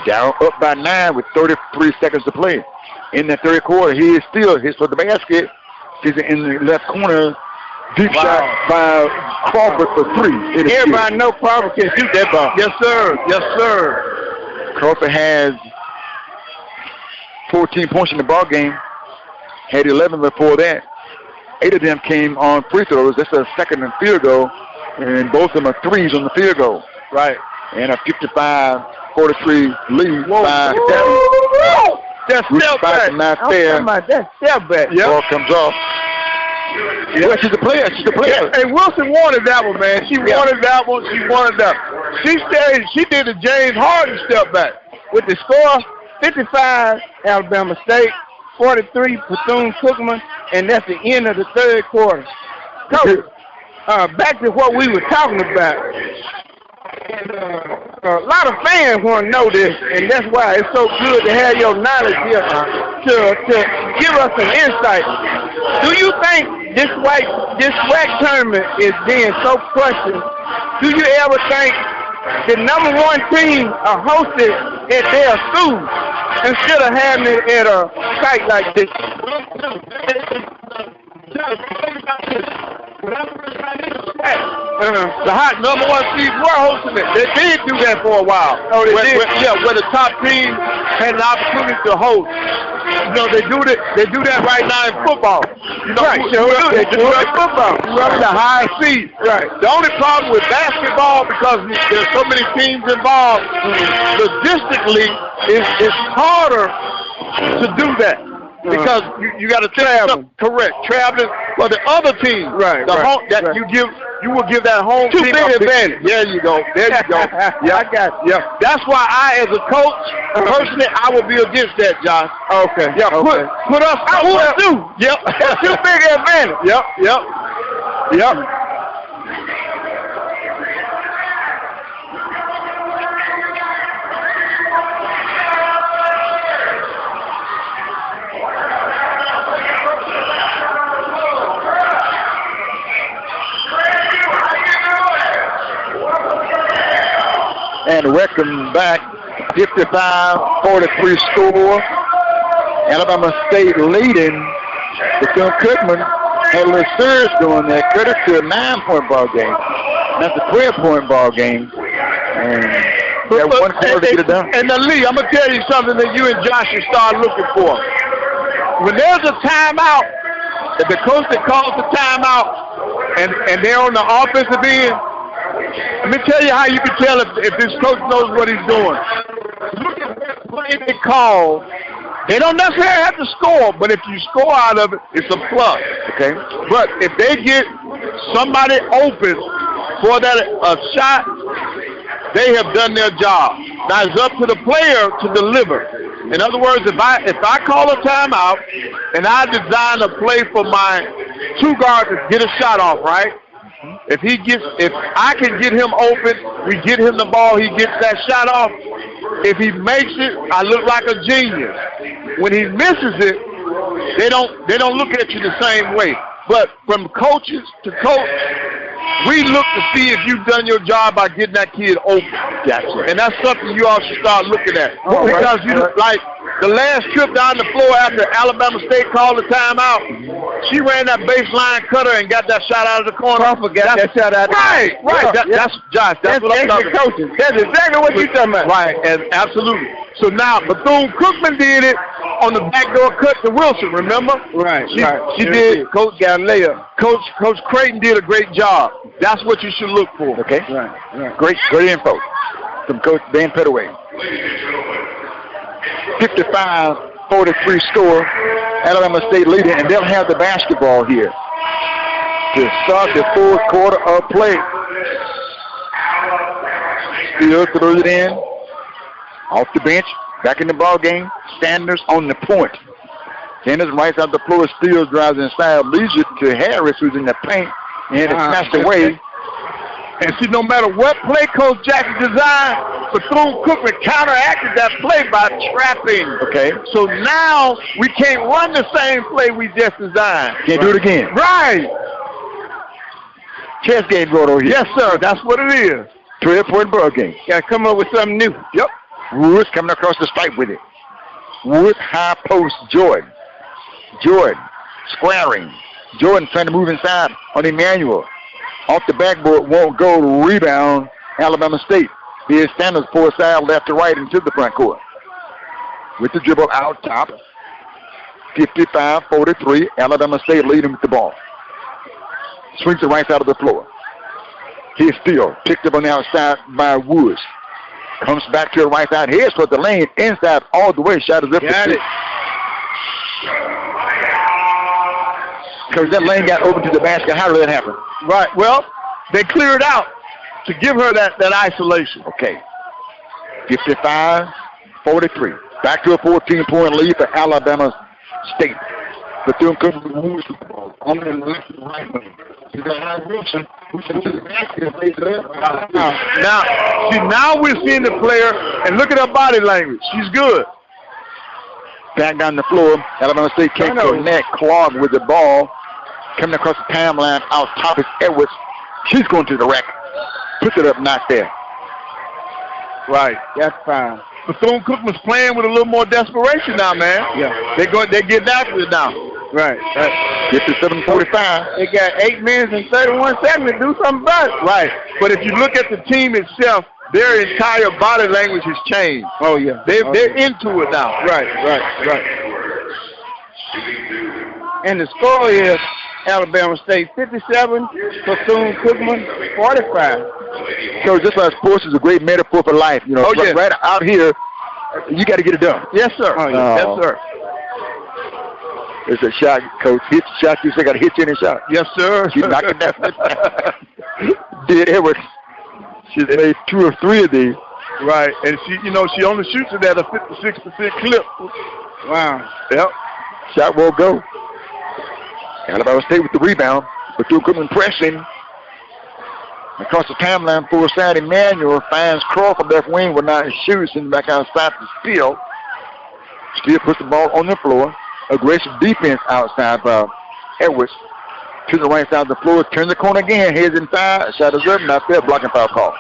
Down up by 9 with 33 seconds to play. In the third quarter, he is still hits for the basket. He's in the left corner. Deep shot by Crawford for 3. Everybody know Crawford can shoot that ball. Yes, sir. Yes, sir. Crawford has 14 points in the ball game. Had 11 before that. 8 of them came on free throws. That's a second and field goal. And both of them are threes on the field goal. Right. And a 55-43 lead by That's step back. Not fair. That's step back. Yep. Ball comes off. Yeah, she's a player. She's a player. Hey, Wilson wanted that one, man. She wanted that one. She wanted that. She did the James Harden step back. With the score, 55, Alabama State, 43, Bethune-Cookman, and that's the end of the third quarter. Coach, back to what we were talking about. And, a lot of fans want to know this, and that's why it's so good to have your knowledge here to give us an insight. Do you think this WAC tournament is being so crushing? Do you ever think the number 1 team are hosted at their school instead of having it at a site like this? The hot number 1 seeds were hosting it. They did do that for a while. Oh, they did? Where the top team had an opportunity to host. You know, they do that right now in football. You know, right, they do it in football. Whoever the highest seed. Right. The only problem with basketball, because there's so many teams involved, logistically, it's harder to do that. Because you got to travel. Correct. Traveling for the other team. Right. You will give that home too team big advantage. There you go. Yeah, I got you. Yeah. That's why as a coach, personally, I would be against that, Josh. Okay. Yeah. Okay. Put us out there. Yep. That's too big advantage. Yep. And welcome back. 55-43 score. Alabama State leading. Bethune-Cookman had a little surge going there. Cut it to a 9-point ball game. That's a 12-point ball game. And that one quarter to get it done. And Lee, I'm going to tell you something that you and Josh should start looking for. When there's a timeout, if the coach that calls the timeout and they're on the offensive end, let me tell you how you can tell if this coach knows what he's doing. Look at what they call. They don't necessarily have to score, but if you score out of it, it's a plus. Okay. But if they get somebody open for that shot, they have done their job. Now it's up to the player to deliver. In other words, if I call a timeout and I design a play for my 2 guards to get a shot off, right? If I can get him open, we get him the ball, he gets that shot off. If he makes it, I look like a genius. When he misses it, they don't look at you the same way. But from coaches to coach, we look to see if you've done your job by getting that kid open. Gotcha. And that's something you all should start looking at. Because like the last trip down the floor after Alabama State called the timeout, she ran that baseline cutter and got that shot out of the corner. Crawford got that shot out of the corner. Right. That's Josh. That's what I'm talking about. Coaching. That's exactly what you're talking about. Right, and absolutely. So now Bethune-Cookman did it on the backdoor cut to Wilson, remember? Right. She did. Coach got a layup. Coach Creighton did a great job. That's what you should look for. Okay. Right. Great info from Coach Dan Pettaway. 55-43 score. Alabama State leading, and they'll have the basketball here to start the fourth quarter of play. Still throws it in. Off the bench. Back in the ball game. Sanders on the point. Sanders right out the floor. Steals, drives inside. Leaves it to Harris, who's in the paint. And it smashed away. And see, no matter what play Coach Jackson designed, Bethune-Cookman counteracted that play by trapping. Okay. So now we can't run the same play we just designed. Can't do it again. Right. Chess game going on here. Yes, sir. That's what it is. 12-point ball game. Got to come up with something new. Yep. Woods coming across the stripe with it. Woods high post Jordan. Jordan squaring. Jordan trying to move inside on Emmanuel. Off the backboard, won't go. Rebound, Alabama State. Here's Sanders, four side, left to right into the front court. With the dribble out top. 55-43, Alabama State leading with the ball. Swings the right side of the floor. He's still picked up on the outside by Woods. Comes back to the right side. Here's for the lane. Inside all the way. Shot is up. Got it. Because that lane got open to the basket. How did that happen? Right. Well, they cleared out to give her that isolation. Okay. 55-43. Back to a 14-point lead for Alabama State. Bethune-Cookman moves the ball on the left and right wing. Wilson, who's to the basket, lays it up. Now we're seeing the player, and look at her body language. She's good. Back down the floor. Alabama State can't connect. Clark with the ball. Coming across the timeline. Out top is Edwards. She's going to the rack. Puts it up, not there. Right. That's fine. Bethune-Cookman's playing with a little more desperation now, man. Yeah. They're getting after it now. Right. 57-45. They got 8 minutes and 31 seconds to do something about it. Right. But if you look at the team itself, their entire body language has changed. Oh, yeah. They're into it now. Right. And the score is Alabama State 57, Bethune-Cookman 45. So just like sports is a great metaphor for life. You know, right out here, you got to get it done. Yes, sir. Yes, sir. It's a shot, Coach. Hit the shot. You still got to hit you in the shot. Yes, sir. She knocked it down. Did Edwards. She's made 2 or 3 of these. Right. And she only shoots it at a 56% clip. Wow. Yep. Shot won't go. Alabama State with the rebound. Bethune-Cookman pressing. Across the timeline, full side, Emmanuel finds Crawford left wing with 9 shoes and back outside to Steele. Steele puts the ball on the floor. Aggressive defense outside by Edwards. To the right side of the floor, turns the corner again, heads inside, shot is up, not there, blocking foul call.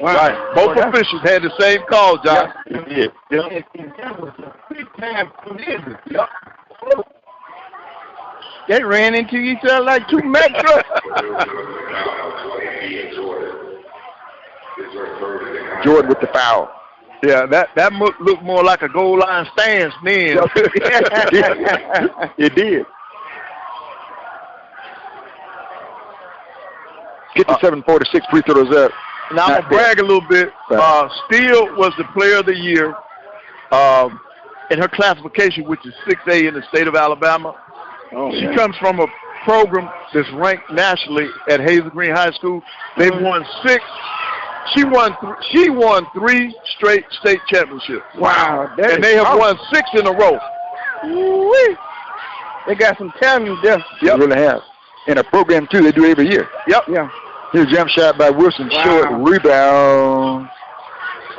Wow. Right. Both officials had the same call, John. Yeah. They ran into each other like 2 metros. Jordan with the foul. Yeah, that looked more like a goal line stance then. It did. 57-46, free throws up. Now I'm going to brag a little bit. Steele was the player of the year in her classification, which is 6A in the state of Alabama. She comes from a program that's ranked nationally at Hazel Green High School. They've won 6. She won 3 straight state championships. Wow. And they have won 6 in a row. Woo-wee. They got some talent there. Yep. They really have. In a program, too, they do every year. Yep. Yeah. Here's a jump shot by Wilson. Wow. Short rebound.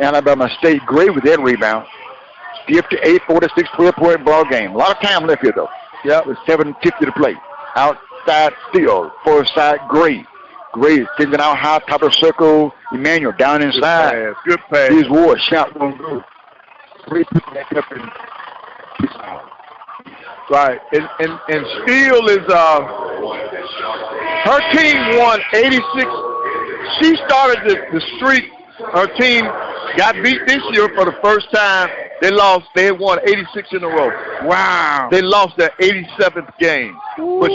Alabama State great with that rebound. 58-46, 12-point ball game. A lot of time left here, though. Yep. With 7:50 to play. Outside Steele. Far side Gray. Gray sends it out high, top of the circle. Emmanuel down inside. Good pass. Here's Ward. Shot won't go. Three people back up and right. And Steele is her team won 86. She started the streak. Her team got beat this year for the first time. They had won 86 in a row. Wow. They lost their 87th game. But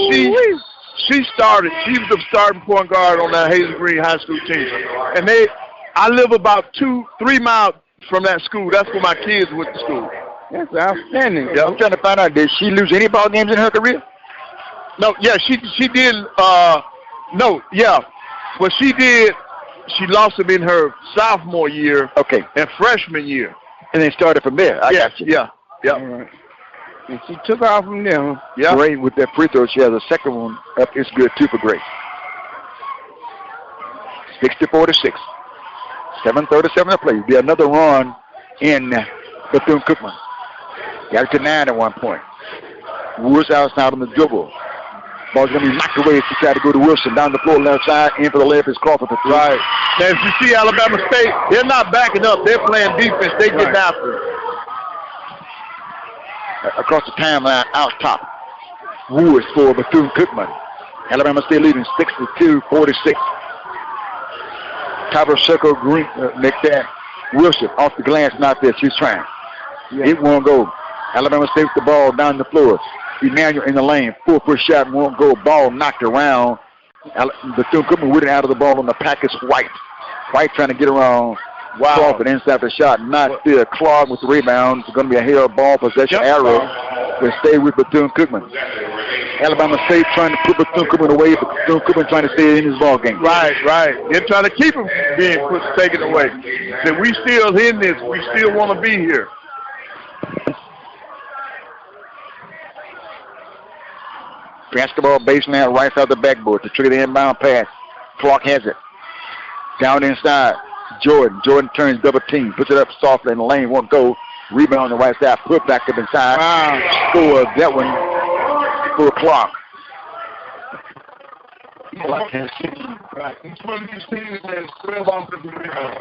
she started. She was the starting point guard on that Hazel Green High School team. And I live about 2-3 miles from that school. That's where my kids went to school. That's outstanding. Yeah, I'm trying to find out, did she lose any ball games in her career? No, yeah, she did. No, yeah. But she did. She lost them in her sophomore year. Okay. And freshman year. And then started from there. I got you. Yeah. Yeah. All right. And she took off from there. Yeah. Gray with that free throw. She has a second one up. It's good, too, for Gray. 60-46. 7:37 to play. Be another run in Bethune-Cookman. Got it to 9 at one point. Woods outside on the dribble. Ball's going to be knocked away to try to go to Wilson. Down the floor, left side. In for the left is Crawford for three. Right. Now, if you see Alabama State, they're not backing up. They're playing defense. They get after it. Across the timeline, out top. Woods for Bethune-Cookman. Alabama State leading 62-46. Top of circle, Green, make that. Wilson off the glass, not there. She's trying. It won't go. Alabama State with the ball down the floor. Emmanuel in the lane. 4-foot shot won't go. Ball knocked around. Bethune-Cookman with it out of the ball on the package. White. White trying to get around. Crawford inside the shot. Not there. Clark with the rebound. It's going to be a held ball possession arrow. They stay with Bethune-Cookman. Alabama State trying to put Bethune-Cookman away, but Bethune-Cookman trying to stay in his ball game. Right. They're trying to keep him being taken away. So we still in this. We still want to be here. Basketball baseline right side of the backboard to trigger the inbound pass. Clark has it. Down inside. Jordan turns double team. Puts it up softly in the lane. Won't go. Rebound on the right side. Put back up inside. Score that one for Clark. Each one of these teams has 12 offensive rebounds.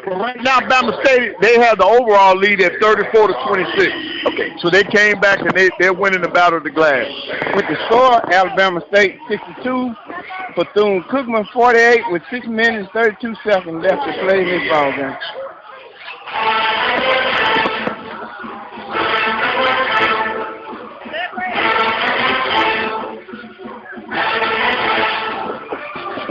Well, right now, Bama State, they have the overall lead at 34-26. Okay. So they came back and they're winning the battle of the glass. With the score, Alabama State 62, Bethune-Cookman 48 with 6 minutes 32 seconds left to play in this ball game.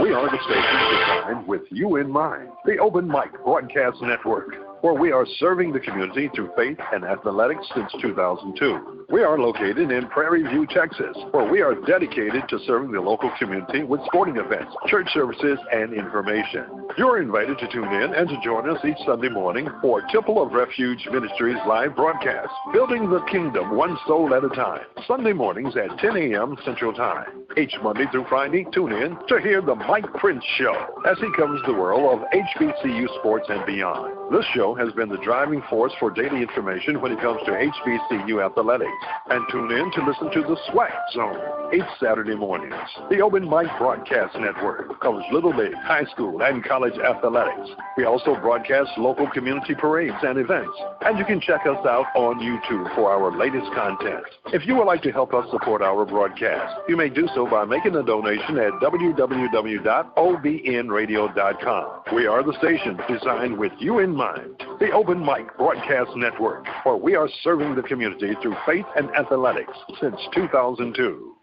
We are the station designed with you in mind. The Open Mic Broadcast Network, where we are serving the community through faith and athletics since 2002. We are located in Prairie View, Texas, where we are dedicated to serving the local community with sporting events, church services, and information. You're invited to tune in and to join us each Sunday morning for Temple of Refuge Ministries live broadcast, Building the Kingdom one soul at a time, Sunday mornings at 10 a.m. Central Time. Each Monday through Friday, tune in to hear the Mike Prince Show as he covers the world of HBCU sports and beyond. This show has been the driving force for daily information when it comes to HBCU athletics. And tune in to listen to the SWAC Zone each Saturday mornings. The Open Mic Broadcast Network covers Little League, high school, and college athletics. We also broadcast local community parades and events. And you can check us out on YouTube for our latest content. If you would like to help us support our broadcast, you may do so by making a donation at www.obnradio.com. We are the station designed with you in mind. The Open Mic Broadcast Network, where we are serving the community through faith and athletics since 2002.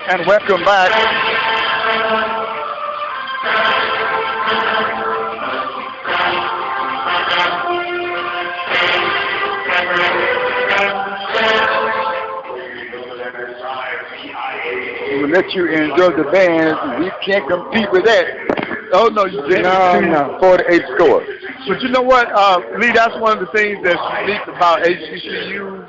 And welcome back. We'll let you enjoy the band. We can't compete with that. Oh, no, you didn't. No. 48 score. But you know what, Lee, that's one of the things that's unique about HBCU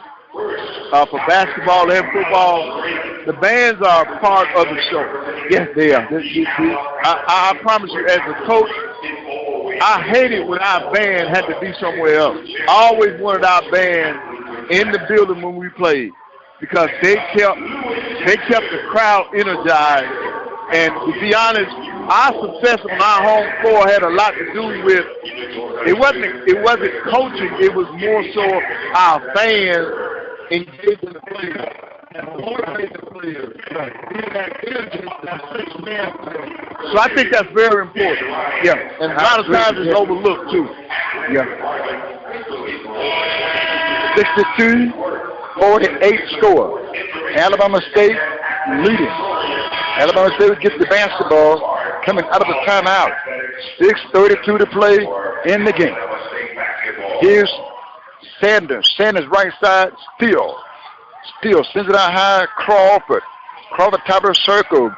for basketball and football. The bands are part of the show. Yes, they are. I promise you, as a coach, I hated when our band had to be somewhere else. I always wanted our band in the building when we played because they kept the crowd energized. And to be honest, our success on our home floor had a lot to do with it wasn't coaching, it was more so our fans engaging the players and motivating the players. So I think that's very important. Yeah. And a lot of times it's overlooked too. Yeah. 62-48 score. Alabama State leading. Alabama State gets the basketball coming out of the timeout. 6:32 to play in the game. Here's Sanders. Sanders right side, Steele sends it out high, Crawford. Crawford top of the circle.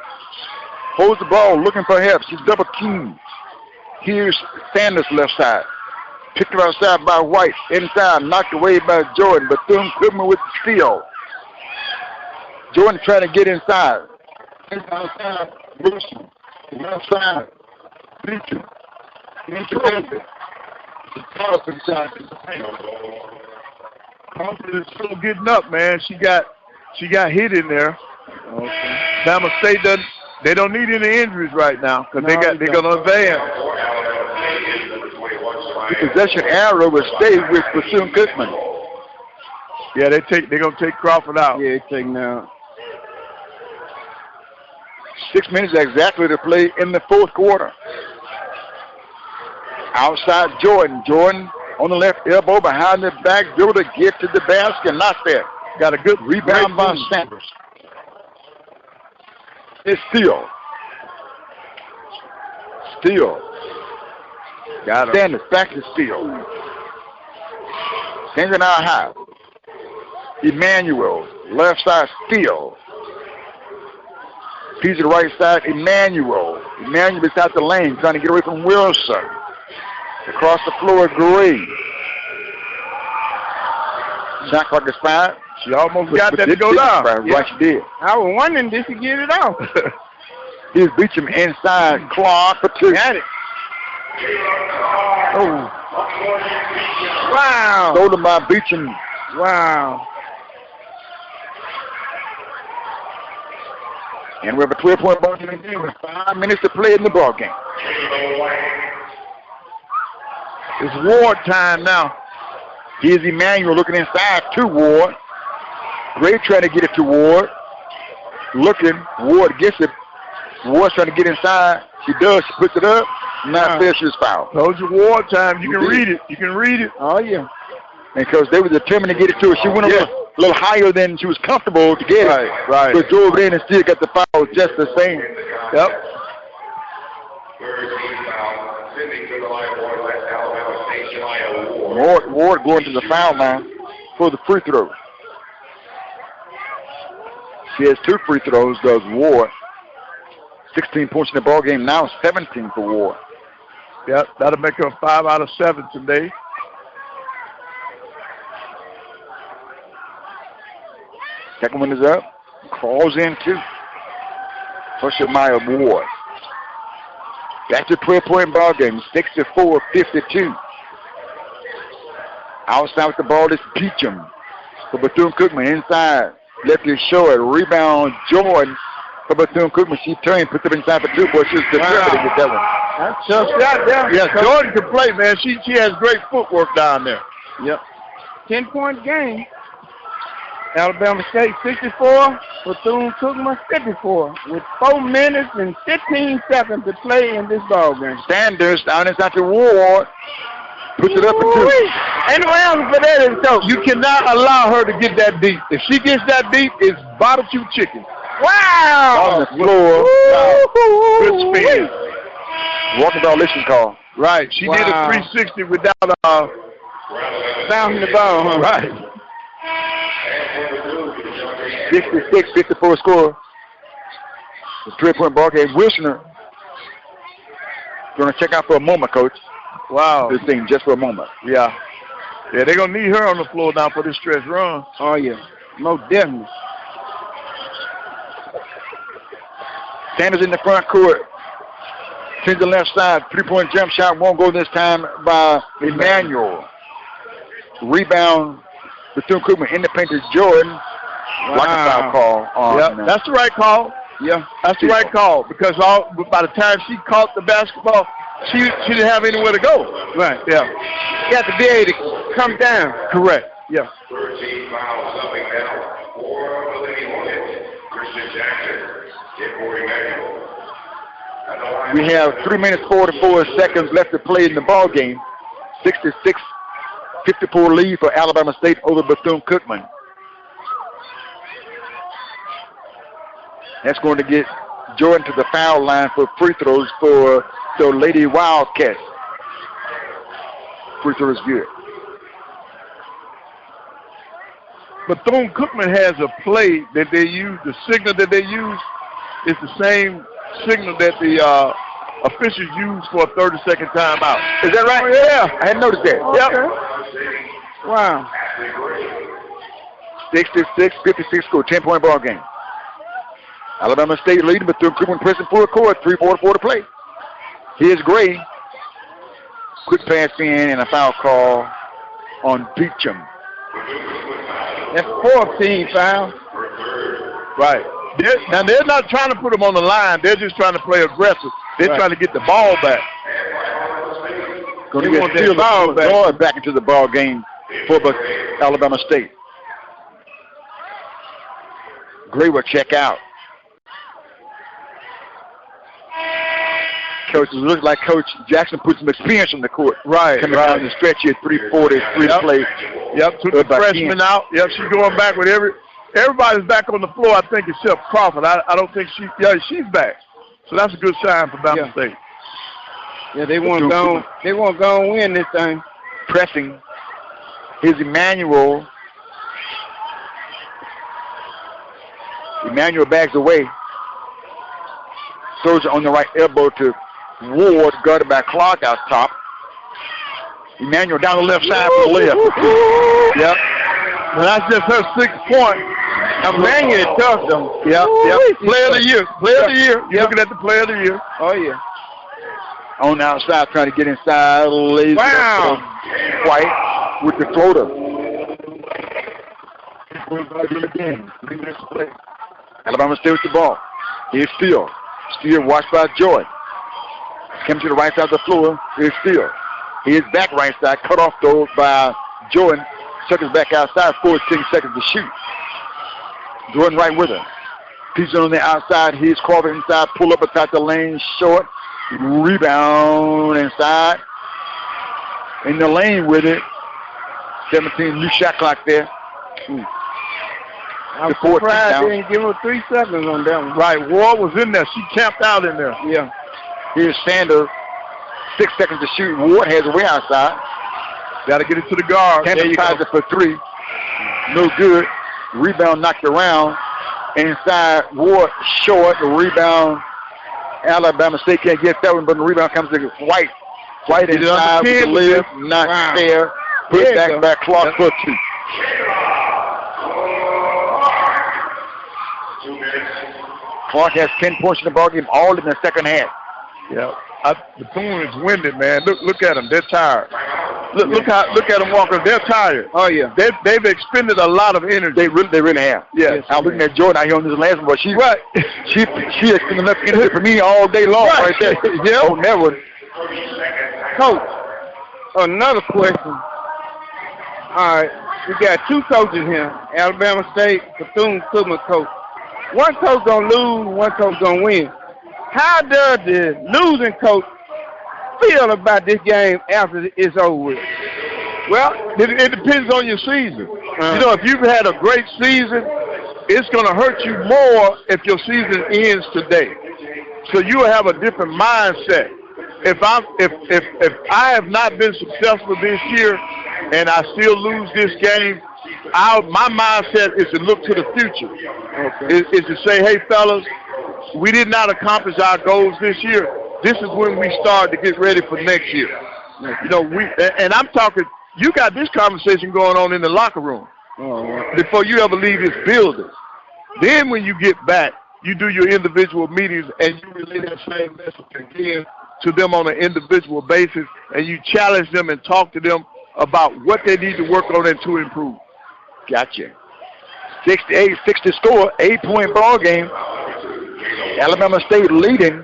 Holds the ball, looking for help. She's double teamed. Here's Sanders left side. Picked her outside by White. Inside, knocked away by Jordan. Bethune-Cookman with the steal. Jordan trying to get inside. Outside, Wilson. Left side, Beecham. Confidence is still getting up, man. She got hit in there. Okay. Bama State they don't need any injuries right now because they're gonna advance. The possession arrow will stay with Bethune-Cookman. Yeah, they're gonna take Crawford out. Yeah, they're taking out. 6 minutes exactly to play in the fourth quarter. Outside Jordan. Jordan on the left elbow behind the back. Dribble to get to the basket. Not there. Got a good rebound by Sanders. It's Steele. Got it. Sanders back to Steele. Sanders now high. Emmanuel. Left side Steele. Piece to the right side, Emmanuel. Emmanuel beside the lane, trying to get away from Wilson. Across the floor, Gray. Shot clock is 5. She almost got that to go down. Right, she did. I was wondering, did she get it off? Here's Beecham inside. Clark for 2. Got it. Oh. Wow. Stolen by Beecham. Wow. And we have a 12-point ball game in the game with 5 minutes to play in the ball game. It's Ward time now. Here's Emmanuel looking inside to Ward. Gray trying to get it to Ward. Looking. Ward gets it. Ward's trying to get inside. She does. She puts it up. Not fair. She's fouled. Told you Ward time. You can read it. You can read it. Oh, yeah. And because they were determined to get it to her. She went a little higher than she was comfortable to get it. Right. But drove in and still got the foul just the same. Yep. Ward going to the foul line for the free throw. She has 2 free throws, does Ward. 16 points in the ball game now, 17 for Ward. Yep, that'll make her 5 out of 7 today. Second one is up. Calls in 2. First Maya Ward. That's a 12-point ball game. 64-52. Outside with the ball is Beecham for Bethune-Cookman. Inside. Left is short. Rebound Jordan for Bethune-Cookman. She turned, puts it inside for 2, but she's determined to get that one. That's tough shot there. Yeah, Jordan can play, man. She has great footwork down there. Yep. 10-point game. Alabama State 64, Bethune-Cookman 54, with 4 minutes and 15 seconds to play in this ball game. Sanders down inside to Ward. Puts it up for 2. Ain't no answer for that. So you cannot allow her to get that deep. If she gets that deep, it's barbecue chicken. Wow! On the floor. Good spin. Walking violation call. Right. She did a 360 without bouncing the ball, huh? Right. 66-54 score. The 3-point ball game. Wilsoner going to check out for a moment, Coach. Wow. This thing just for a moment. Yeah. Yeah, they're going to need her on the floor now for this stretch run. Oh, yeah. Most definitely. Sanders in the front court. To the left side. 3-point jump shot won't go this time by Emmanuel. Rebound. Bethune-Cookman in the paint is Jordan. Like a foul call. Yep. That's the right call. Yeah. That's the right call because by the time she caught the basketball, she didn't have anywhere to go. Right. Yeah. You have to be able to come down. Correct. Yeah. 13 fouls, something down. 4 Bethune Hornets. Christian Jackson. Emmanuel. We have 3 minutes 44 seconds left to play in the ball game. 66-54 lead for Alabama State over Bethune-Cookman. That's going to get Jordan to the foul line for free throws for the Lady Wildcats. Free throw is good. Bethune-Cookman has a play that they use. The signal that they use is the same signal that the officials use for a 30-second timeout. Is that right? Oh, yeah. I hadn't noticed that. Okay. Yep. Wow. 66-56 score, 10-point ball game. Alabama State leading, but Bethune-Cookman pressing full court, 3:44 to play. Here's Gray. Quick pass in and a foul call on Beecham. That's 14 foul. Right. Now, they're not trying to put them on the line. They're just trying to play aggressive. They're trying to get the ball back. Going to get the ball back into the ball game for Alabama State. Gray will check out. Coach, it looks like Coach Jackson put some experience on the court. Right. Coming down the stretch here, 3:43 to play. Yep, took the freshman out. Yep, she's going back with everybody's back on the floor, I think, except Crawford. I don't think she's back. So that's a good sign for Bama State. Yeah, they want to go and win this thing. Pressing. Here's Emmanuel. Emmanuel backs away. Throws it on the right elbow to Ward, guarded by Clark out top. Emmanuel down the left side for the layup. Yep. Well, that's just her 6 point. Emmanuel tough though. Yep. Player of the year. Player of the year. You're looking at the player of the year. Oh yeah. On the outside, trying to get inside. Lays wow. White with the floater. Alabama State with the ball. Here's Steele. Steele watched by Joy. Comes to the right side of the floor. Here's Steele. Here's back right side. Cut off though by Jordan. Circles back outside. 14 seconds to shoot. Jordan right with her. Peterson on the outside. Here's Crawford inside. Pull up attack the lane. Short. Rebound inside. In the lane with it. 17. New shot clock there. I'm surprised they didn't give her 3 seconds on that one. Right. Ward was in there. She camped out in there. Yeah. Here's Sanders. 6 seconds to shoot. Ward has a way outside. Got to get it to the guard. Campbell tries it for 3. No good. Rebound knocked around. Inside, Ward short. The rebound. Alabama State can't get that one, but the rebound comes to White. White inside with the lift. Not fair. Put back Clark for 2. Clark has 10 points in the ballgame, all in the second half. Yeah. Bethune is winded, man. Look at them. They're tired. Look at them walking. They're tired. Oh yeah. They've expended a lot of energy. They really have. Yes. I'm looking at Jordan out here on this last one, but she expended enough energy for me all day long right there. Yeah. Oh, never. Coach, another question. All right, we got 2 coaches here. Alabama State, Bethune-Cookman coach. One coach gonna lose, one coach gonna win. How does the losing coach feel about this game after it's over with? Well, it depends on your season. You know, if you've had a great season, it's going to hurt you more if your season ends today. So you have a different mindset. If I have not been successful this year and I still lose this game, my mindset is to look to the future. Okay. Is to say, hey, fellas, we did not accomplish our goals this year. This is when we start to get ready for next year. You know, and I'm talking, you got this conversation going on in the locker room before you ever leave this building. Then when you get back, you do your individual meetings and you relay that same message again to them on an individual basis, and you challenge them and talk to them about what they need to work on and to improve. Gotcha. 68-60 score, 8-point ball game. Alabama State leading.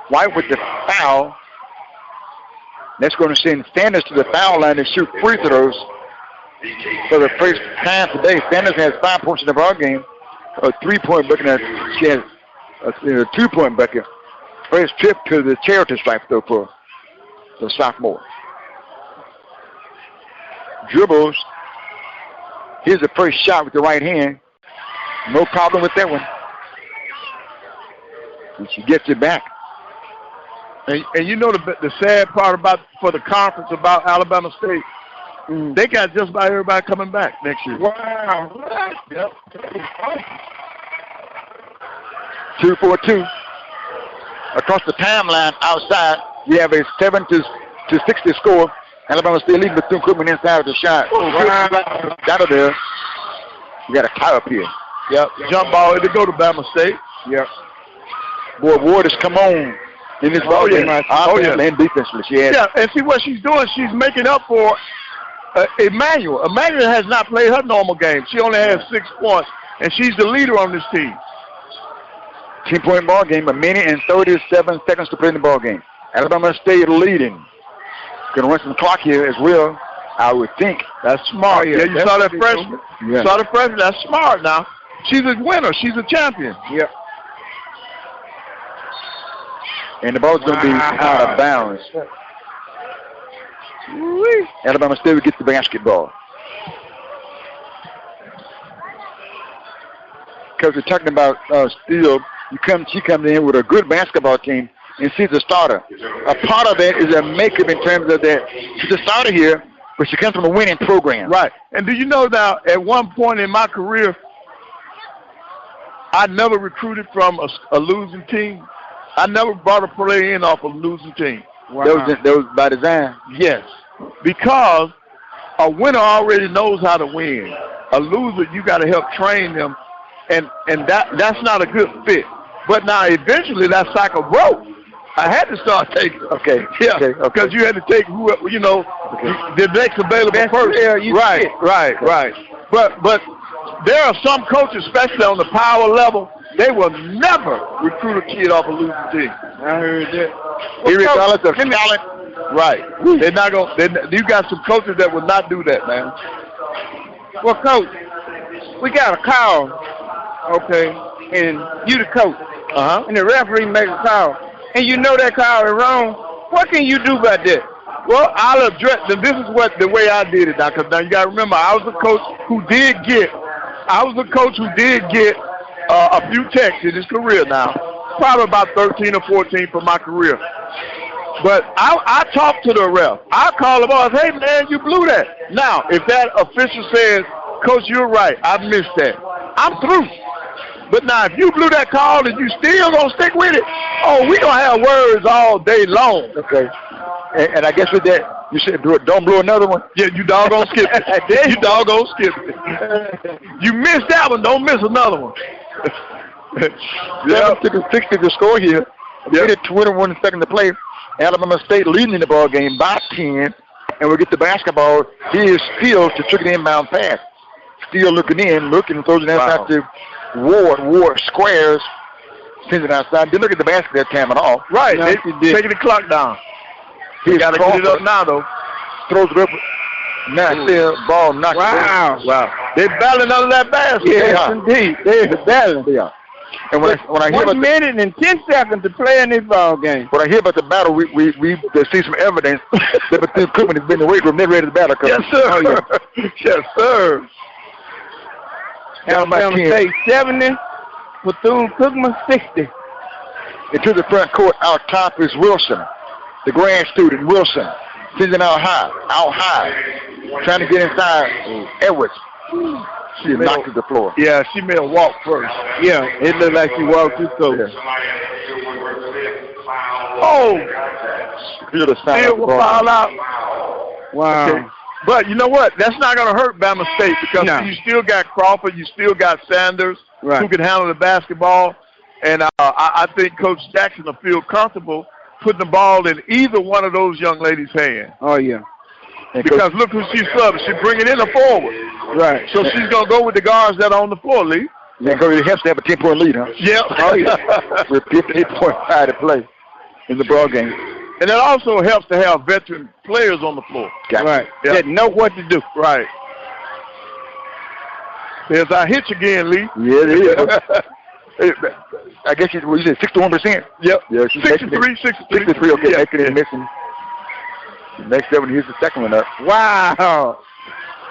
White with the foul. That's going to send Sanders to the foul line to shoot free throws for the first time today. Sanders has 5 points in the ball game, a 3-point bucket, and she has a 2-point bucket. First trip to the charity stripe though for the sophomore. Dribbles. Here's the first shot with the right hand. No problem with that one. And she gets it back. And you know the sad part about for the conference about Alabama State, they got just about everybody coming back next year. Wow. Yep. 2-4-2. across the timeline outside. We have a 7-60 score. Alabama State leading Bethune-Cookman inside of the shot. Out of there. We got a tie up here. Yep. Jump ball to go to Bama State. Yep. Boy, Ward has come on in this ball game. And defensively. Yeah, and see what she's doing. She's making up for Emmanuel. Emmanuel has not played her normal game. She only has 6 points, and she's the leader on this team. 10-point ball game, a minute and 37 seconds to play in the ball game. Alabama State leading. Going to run some clock here as well, I would think. That's smart. Yeah, you saw that freshman. Yeah. Saw the freshman. That's smart now. She's a winner. She's a champion. Yep. And the ball's going to be out of bounds. Alabama State will get the basketball. Because we're talking about Steele, she comes in with a good basketball team, and she's a starter. A part of that is a makeup in terms of that she's a starter here, but she comes from a winning program. Right. And do you know now, at one point in my career, I never recruited from a losing team. I never brought a player in off a losing team. Wow. That was by design? Yes. Because a winner already knows how to win. A loser, you got to help train them, and that's not a good fit. But now eventually that cycle broke. I had to start taking. Okay. Yeah. Because you had to take whoever, the next available person. Right. But there are some coaches, especially on the power level, they will never recruit a kid off a losing team. I heard that. Regardless of talent. Right. They're not gonna. You got some coaches that will not do that, man. Well, Coach, we got a call, okay, and you the coach, and the referee makes a call, and you know that call is wrong. What can you do about that? Well, I'll address. This is the way I did it now. Because now you got to remember, I was a coach who did get a few texts in his career now, probably about 13 or 14 for my career. But I talked to the ref. I call him up, hey, man, you blew that. Now, if that official says, Coach, you're right, I missed that, I'm through. But now, if you blew that call and you still going to stick with it, we're going to have words all day long. Okay. And I guess with that, you said don't blow another one? Yeah, you doggone skip it. You doggone skip it. You missed that one, don't miss another one. 7-60 to score here. Yep. 21 seconds to play. Alabama State leading in the ball game by 10, and we'll get the basketball. Here's Steele to trick an inbound pass. Steele looking, throws it outside to Ward. Ward squares, sends it outside. Didn't look at the basket that time at all. Right, no, taking the clock down. He got to get it up now, though. Throws it up. Now still ball knocked. Wow. They're battling under that basket. Yes, indeed. They're battling. Yeah. And when I hear 1 minute and 10 seconds to play in this ball game. When I hear about the battle, we see some evidence that Bethune-Cookman has been in the weight room. They're ready to battle. Yes, sir. Yes, sir. Alabama State 70, Bethune-Cookman 60. Into the front court, out top is Wilson, the grad student Wilson, sends it out high, trying to get inside Edwards. She knocked to the floor. Yeah, she may have walked first. Yeah, it looked like she walked through coach. Yeah. Still will foul out. Wow. Okay. But you know what? That's not going to hurt Bama State because you still got Crawford, you still got Sanders who can handle the basketball. And I think Coach Jackson will feel comfortable putting the ball in either one of those young ladies' hands. Oh, yeah. Because look who she's subbing. She's bringing in a forward. Right. So she's going to go with the guards that are on the floor, Lee. Yeah, it helps to have a 10-point lead, huh? Yep. Oh, yeah. With 58.5 to play in the ball game. And it also helps to have veteran players on the floor. Right. Yep. That know what to do. Right. There's our hitch again, Lee. Yeah, it is. I guess you said 61%? Yep. Yeah, 63. Okay, making it missing. Next 7, here's the second one up. Wow.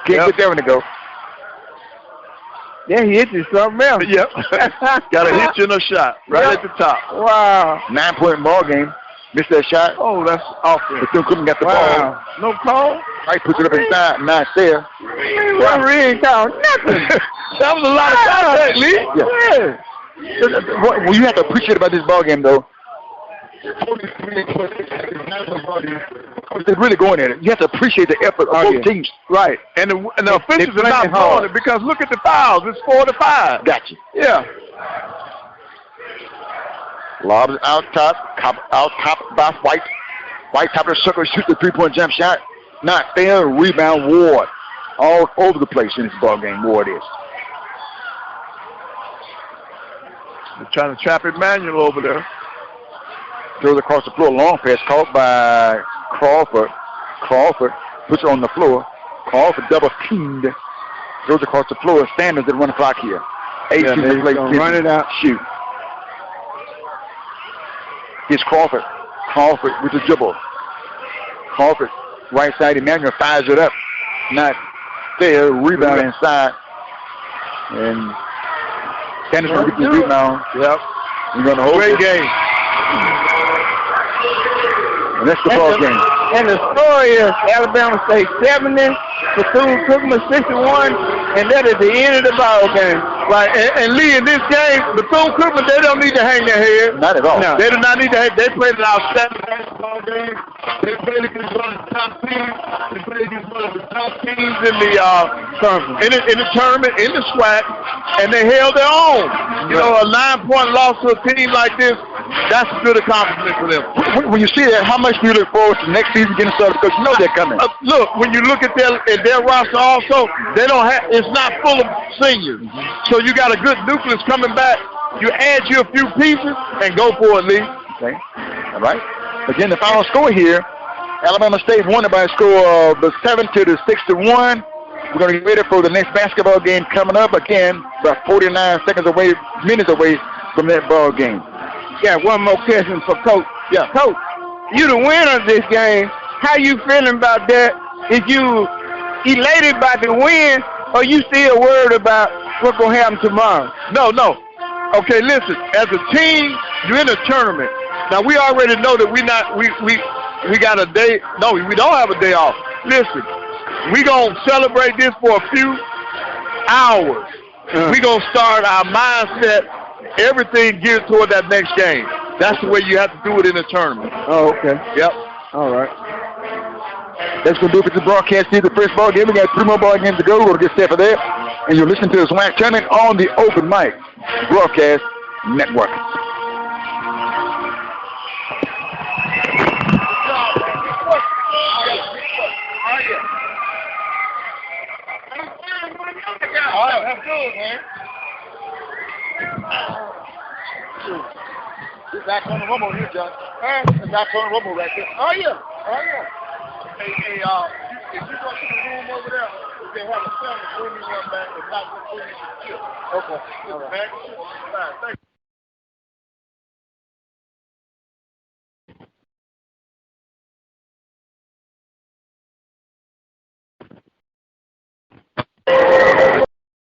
Can't get that one to go. Yeah, he hit you something else. Yep. Got a hitch in a shot right at the top. Wow. 9-point ball game. Missed that shot. Oh, that's offense. Bethune-Cookman got the ball. No call? Right, puts it up inside. Not there. Referee ain't called nothing. That was a lot of contact, Lee. Yeah. What you have to appreciate about this ball game, though, They're really going at it. You have to appreciate the effort of both teams. Right. And the officials are not blowing it because look at the fouls. It's 4-5. Gotcha. Yeah. Lob is out top by White. White top of the circle, shoots the three-point jump shot. Not fair. Rebound, Ward. All over the place in this ball game, Ward is. They're trying to trap Emmanuel over there. Throws across the floor. Long pass caught by Crawford. Crawford puts it on the floor. Crawford double teamed. Throws across the floor. Sanders at 1 o'clock here. 18 to play. Run it out. Shoot. Here's Crawford. Crawford with the dribble. Crawford, right side. Emmanuel fires it up. Not there. Rebound inside. And Sanders going to get the rebound. Yep. We're going to hold Great it. game. And that's the ball game. And the score is Alabama State 70, Bethune-Cookman 61, and that is the end of the ball game. Right, and Lee, in this game, Bethune-Cookman, they don't need to hang their head. Not at all. No. They do not need to hang. They played an outstanding basketball game. They played against one of the top teams. They played against one of the top teams in the in the tournament, in the SWAC, and they held their own. You know, a 9-point loss to a team like this, that's a good accomplishment for them. When you see that, how much do you look forward to next season getting started? Because you know they're coming. Look, when you look at their roster also, they don't have, it's not full of seniors. So you got a good nucleus coming back. You add you a few pieces and go for it, Lee. Okay. All right. Again, the final score here, Alabama State won it by a score of 70-61. We're going to get ready for the next basketball game coming up. Again, about 49 minutes away from that ball game. Yeah, one more question for Coach. Yeah. Coach, you the winner of this game. How you feeling about that? Is you elated by the win, or you still worried about what's going to happen tomorrow? No. Okay, listen. As a team, you're in a tournament. Now, we already know that we got a day. No, we don't have a day off. Listen, we going to celebrate this for a few hours. We going to start our mindset, everything geared toward that next game. That's the way you have to do it in a tournament. Oh, okay. Yep. All right. That's going to do it for the broadcast here. The first ball game. We got 3 more ball games to go. We're going to get set for that. And you're listening to the SWAC tournament on the Open Mic Broadcast Network. That's good, man. This back on the rumble here, John. This back on the rumble right there. Oh, yeah. Hey, if you go to the room over there, they have a family bring me one back. If not, we'll put you in the chill. Okay. All right. All right, thank you.